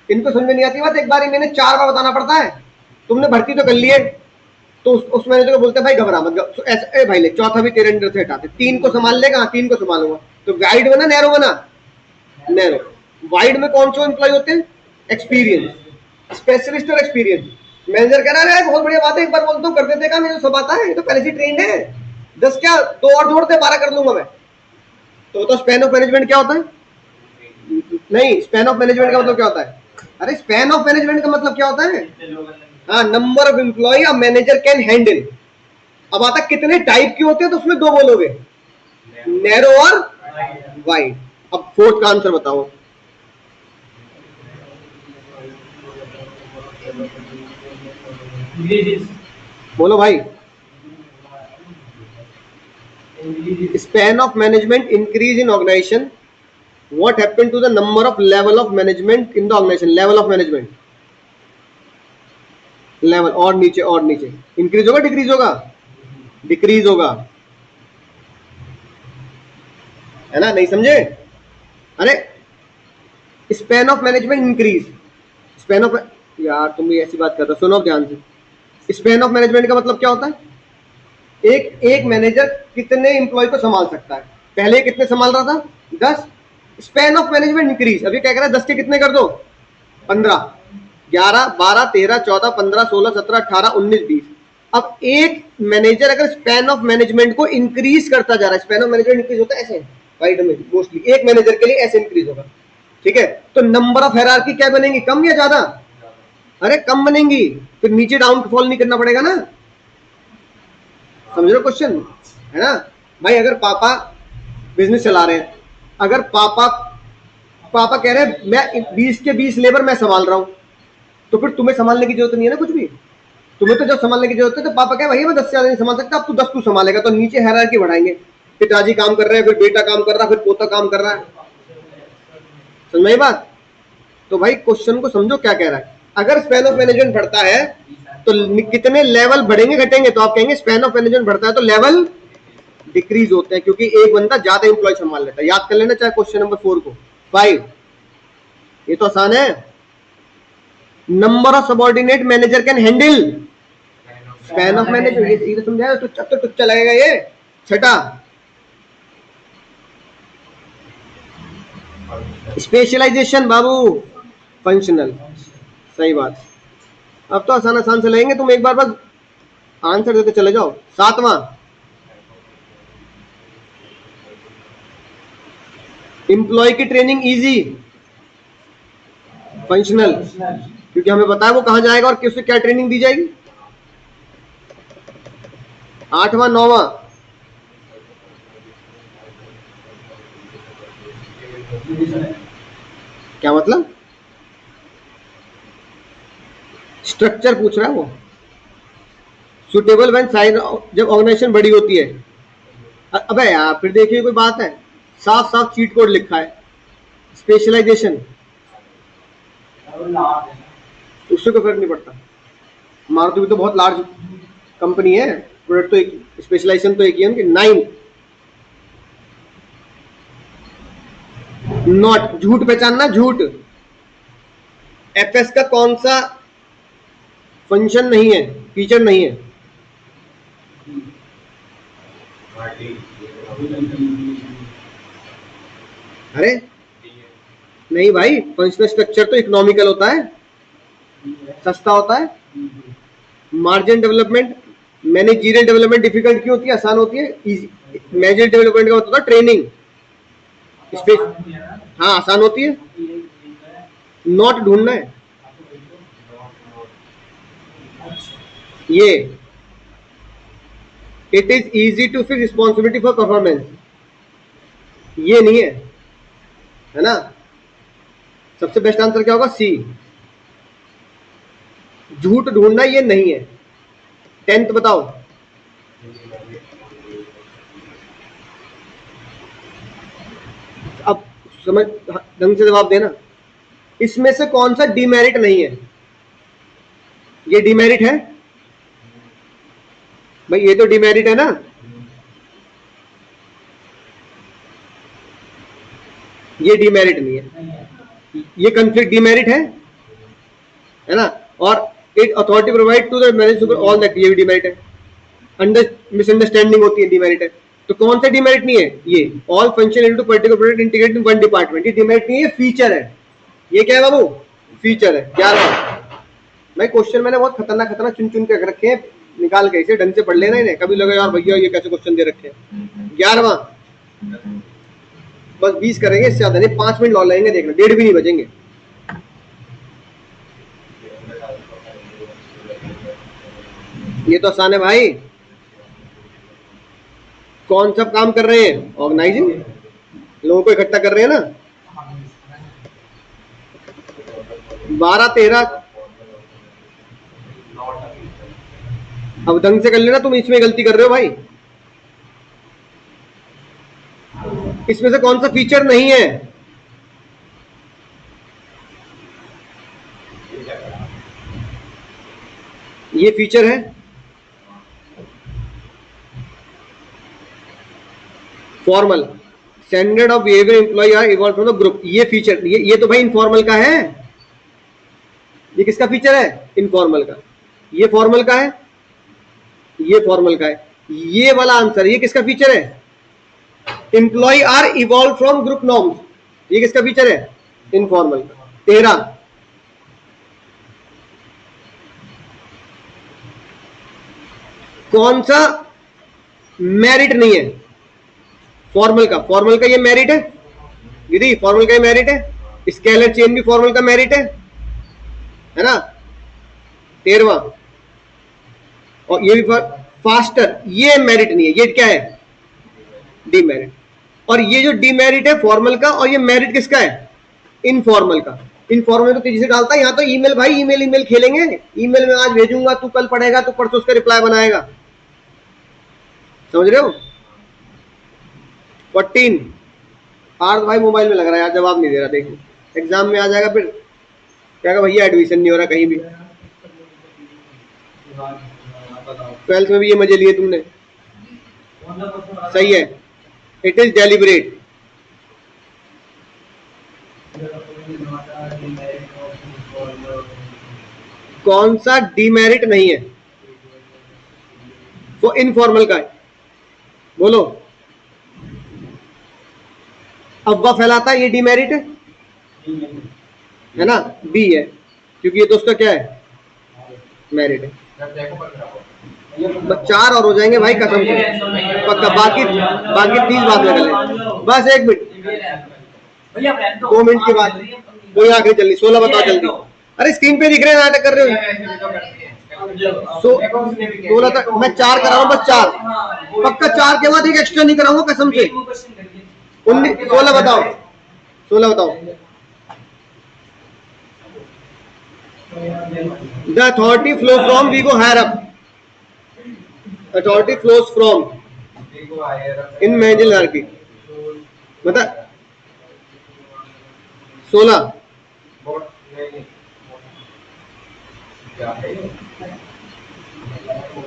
Speaker 1: इनको समझ में नहीं आती बात, एक बार मैंने 4 बार बताना पड़ता है, तुमने भर्ती तो कर ली है। तो उस मैनेजर को बोलते हैं भाई घबरा मत, तो ऐसा भाई ले, चौथा भी तेरे अंडर से हटाते, 3 को संभाल लेगा, 3 को संभालूंगा। तो वाइड बना नैरो बना, नैरो। वाइड में कौन से एम्प्लॉय होते हैं, एक्सपीरियंस, स्पेशलिस्ट और एक्सपीरियंस। मैनेजर कह रहा है बहुत बढ़िया बात है, एक बार बोलता हूँ कर देते का, मुझे सब आता है, ये तो पहले से ट्रेंड है, 10 क्या 2 और जोड़ते 12 कर लूंगा मैं। तो स्पैन ऑफ मैनेजमेंट क्या होता है, नहीं स्पैन ऑफ मैनेजमेंट का मतलब क्या होता है, अरे स्पैन ऑफ मैनेजमेंट का मतलब क्या होता है, हाँ number of employ a manager can handle. अब आता कितने टाइप के होते हैं, तो उसमें 2 बोलोगे, नैरो और वाइड। अब फोर्थ का आंसर बताओ, बोलो भाई। Span of management increase in organisation, what happened to the number of level of management in the organisation, level of management, level और नीचे इंक्रीज होगा डिक्रीज होगा, डिक्रीज होगा, है ना? नहीं समझे? अरे span of management increase, span of, यार तुम भी ऐसी बात कर रहे हो, सुनो ध्यान से। स्पैन ऑफ मैनेजमेंट का मतलब क्या होता है? एक मैनेजर कितने एम्प्लॉय को संभाल सकता है? पहले कितने संभाल रहा था? 10। स्पैन ऑफ मैनेजमेंट इंक्रीज, अभी क्या कह रहा है? 10 के कितने कर दो? 15, 11, 12, 13, 14, 15, 16, 17, 18, 19, 20। अब एक मैनेजर अगर स्पैन ऑफ मैनेजमेंट को इंक्रीज करता जा रहा है, स्पैन ऑफ मैनेजमेंट इंक्रीज होता है ऐसे राइट में, मोस्टली एक मैनेजर के लिए ऐसे इंक्रीज होगा, ठीक है? तो नंबर ऑफ हायरार्की क्या बनेगी? कम या ज्यादा? अरे कम बनेंगी, फिर नीचे डाउन फॉल नहीं करना पड़ेगा ना। समझ रहे हो क्वेश्चन, है ना भाई? अगर पापा बिजनेस चला रहे हैं, अगर पापा कह रहे हैं मैं 20 के 20 लेबर मैं संभाल रहा हूं, तो फिर तुम्हें संभालने की जरूरत नहीं है ना कुछ भी। तुम्हें तो जब संभालने की जरूरत है तो पापा कहे भैया मैं 10 से ज्यादा नहीं संभाल सकता, अब तू 10 तू संभालेगा, तो नीचे हायरार्की बढ़ाएंगे। पिताजी काम कर रहे हैं, फिर बेटा काम कर रहा है, फिर पोता काम कर रहा है। समझ में आई बात? तो भाई क्वेश्चन को समझो क्या कह रहा है। अगर स्पैन ऑफ मैनेजमेंट बढ़ता है तो कितने लेवल बढ़ेंगे घटेंगे? तो आप कहेंगे स्पैन ऑफ मैनेजमेंट बढ़ता है तो लेवल डिक्रीज होते हैं, क्योंकि एक बंदा ज्यादा एम्प्लॉय संभाल लेता है। याद कर लेना चाहे क्वेश्चन नंबर 4 को। 5, ये तो आसान है। Number of subordinate manager can handle span of management, ये समझाया तो टुच्चा लगेगा ये। 6, स्पेशलाइजेशन बाबू, फंक्शनल, सही बात। अब तो आसान से लेंगे, तुम एक बार बस आंसर देते चले जाओ। 7वां, एम्प्लॉय की ट्रेनिंग इजी, फंक्शनल, क्योंकि हमें पता है वो कहां जाएगा और किससे क्या ट्रेनिंग दी जाएगी। 8वां, 9वां, क्या मतलब? स्ट्रक्चर पूछ रहा है वो। सुटेबल व्हेन साइज, जब ऑर्गेनाइजेशन बड़ी होती है। अबे यार फिर देखिए कोई बात है, साफ साफ चीट कोड लिखा है। स्पेशलाइजेशन, उससे कोई फर्क नहीं पड़ता। मारुति भी तो बहुत लार्ज कंपनी है, प्रोडक्ट तो एक, स्पेशलाइजेशन तो एक ही है उनकी। 9, नॉट, झूठ पहचानना, झूठ। एफएस का कौन सा फंक्शन नहीं है, फीचर नहीं है? अरे नहीं भाई, फंक्शनल स्ट्रक्चर तो इकोनॉमिकल होता है, सस्ता होता है। Margin development, managerial development difficult क्यों होती है? आसान होती है। मैनेजरियल डेवलपमेंट का मतलब होता है ट्रेनिंग, हाँ आसान होती है। नॉट ढूंढना है ये। It is easy to fix responsibility for performance, ये नहीं है ना? सबसे बेस्ट आंसर क्या होगा? सी, झूठ ढूंढना ये नहीं है। 10th बताओ। अब समझ ढंग से जवाब देना। इसमें से कौन सा डिमेरिट नहीं है? ये डिमेरिट है भाई, ये तो डिमेरिट है ना। ये डिमेरिट नहीं है, ये कंफ्लिक्ट डिमेरिट है ना? और it authority provide to the manager all that, ये भी डिमेरिट है। मिसअंडरस्टैंडिंग होती है, डिमेरिट है। तो कौन सा डिमेरिट नहीं है? ये all function into particular product integrated in one department, ये डिमेरिट नहीं है, फीचर है। ये क्या है बाबू? फीचर है। 11वां, भाई क्वेश्चन मैंने बहुत खतरनाक चुन के रखे हैं, निकाल के इसे ढंग से पढ़ लेना इन्हें, कभी लगे यार भैया ये कैसे क्वेश्चन दे रखे हैं। 11वां, बस 20 करेंगे, इससे ज्यादा नहीं, 5 मिनट और लगेंगे, देखना 1:30 भी नहीं बजेंगे। ये तो आसान है भाई। कौन सा काम कर रहे हैं? ऑर्गेनाइजिंग, लोगों को इकट्ठा कर रहे हैं ना। 12, 13, अब ढंग से कर लेना, तुम इसमें गलती कर रहे हो भाई। इसमें से कौन सा फीचर नहीं है? ये फीचर है। Formal standard of behaviour employ are evolve from the group. ये फीचर, ये तो भाई इनफॉर्मल का है। ये किसका फीचर है? इनफॉर्मल का। ये फॉर्मल का है, ये फॉर्मल का है। ये वाला आंसर, ये किसका फीचर है? Employ are evolve from group norms. ये किसका फीचर है? इनफॉर्मल का। 13 कौन सा मेरिट नहीं है? फॉर्मल का। फॉर्मल का ये मेरिट है दीदी, फॉर्मल का ये मेरिट है। स्केलर चेन भी फॉर्मल का मेरिट है ना? 13वां। और ये भी फास्टर, ये मेरिट नहीं है, ये क्या है? डीमेरिट। और ये जो डीमेरिट है फॉर्मल का, और ये मेरिट किसका है? इनफॉर्मल का। इनफॉर्मल तो तेजी से डालता है, यहाँ तो ईमेल भाई, ईमेल खेलेंगे। ईमेल में आज भेजूंगा, तू कल पढ़ेगा, तू परसों उसका रिप्लाई बनाएगा। समझ रहे हो? 14 आर्थ भाई मोबाइल में लग रहा है यार, जवाब नहीं दे रहा। देखो एग्जाम में आ जाएगा फिर क्या भैया एडमिशन नहीं हो रहा कहीं भी। 12th में भी ये मजे लिए तुमने। सही है, इट इज डेलिबरेट। कौन सा डीमेरिट नहीं है? वो इनफॉर्मल का है। बोलो। अफवाह फैलाता है, ये डीमेरिट है ना? बी है, क्योंकि ये तो उसका क्या है? मेरिट है। 4 और हो जाएंगे भाई कसम से, पक्का। बाकी 30 बात लगा ले। बस 1 मिनट, 2 मिनट के बाद कोई आखिरी जल्दी। 16 बताओ जल्दी। अरे स्क्रीन पे दिख रहे हैं, नाटक कर रहे हो। 16 तक मैं 4 करा रहा हूँ, बस 4 पक्का। 4 के बाद एक एक्स्ट्रा नहीं कराऊंगा कसम से। 16 बताओ, 16 बताओ। The authority flow from we go higher up. Authority flows from in managerial hierarchy. मतलब 16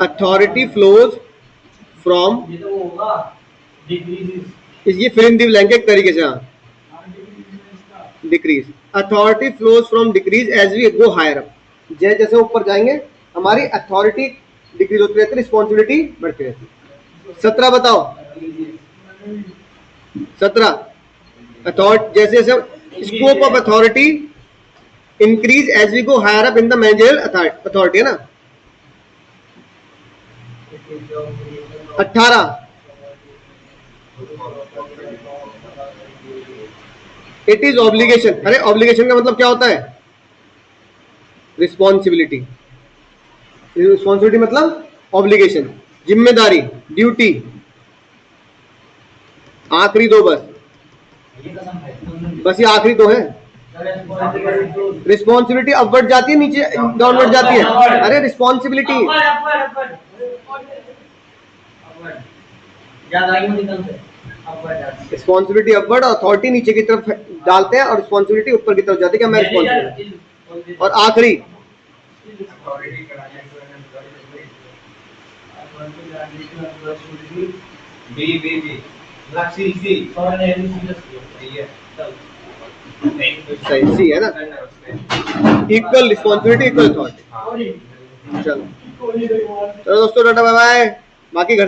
Speaker 1: authority flows from, ये फिर इन दी ब्लैंक एक तरीके से। हाँ, decrease. Authority flows from decrease as we go higher up. जैसे जैसे ऊपर जाएंगे हमारी अथॉरिटी डिक्रीज होती रहती है, रिस्पॉन्सिबिलिटी बढ़ती रहती है। 17 बताओ। 17 अथॉरिटी, जैसे जैसे scope of authority increase as we go higher up in the managerial authority, है ना? 18 इट इज ऑब्लिगेशन। अरे ऑब्लिगेशन का मतलब क्या होता है? रिस्पॉन्सिबिलिटी। रिस्पॉन्सिबिलिटी मतलब ऑब्लिगेशन, जिम्मेदारी, ड्यूटी। आखिरी 2 बस ये आखिरी 2 है। रिस्पॉन्सिबिलिटी अपवर्ड जाती है, नीचे डाउनवर्ड जाती है। अरे रिस्पॉन्सिबिलिटी रिस्पॉन्सिबिलिटी अपवर्ड, अथॉरिटी नीचे की तरफ डालते हैं और रिस्पॉन्सिबिलिटी ऊपर की तरफ जाती है। क्या मैं रिस्पॉन्सिबिलिटी। और आखिरी सही सी है ना? Equal responsibility, equal authority. चलो दोस्तों, टाटा बाय बाय। बाकी घर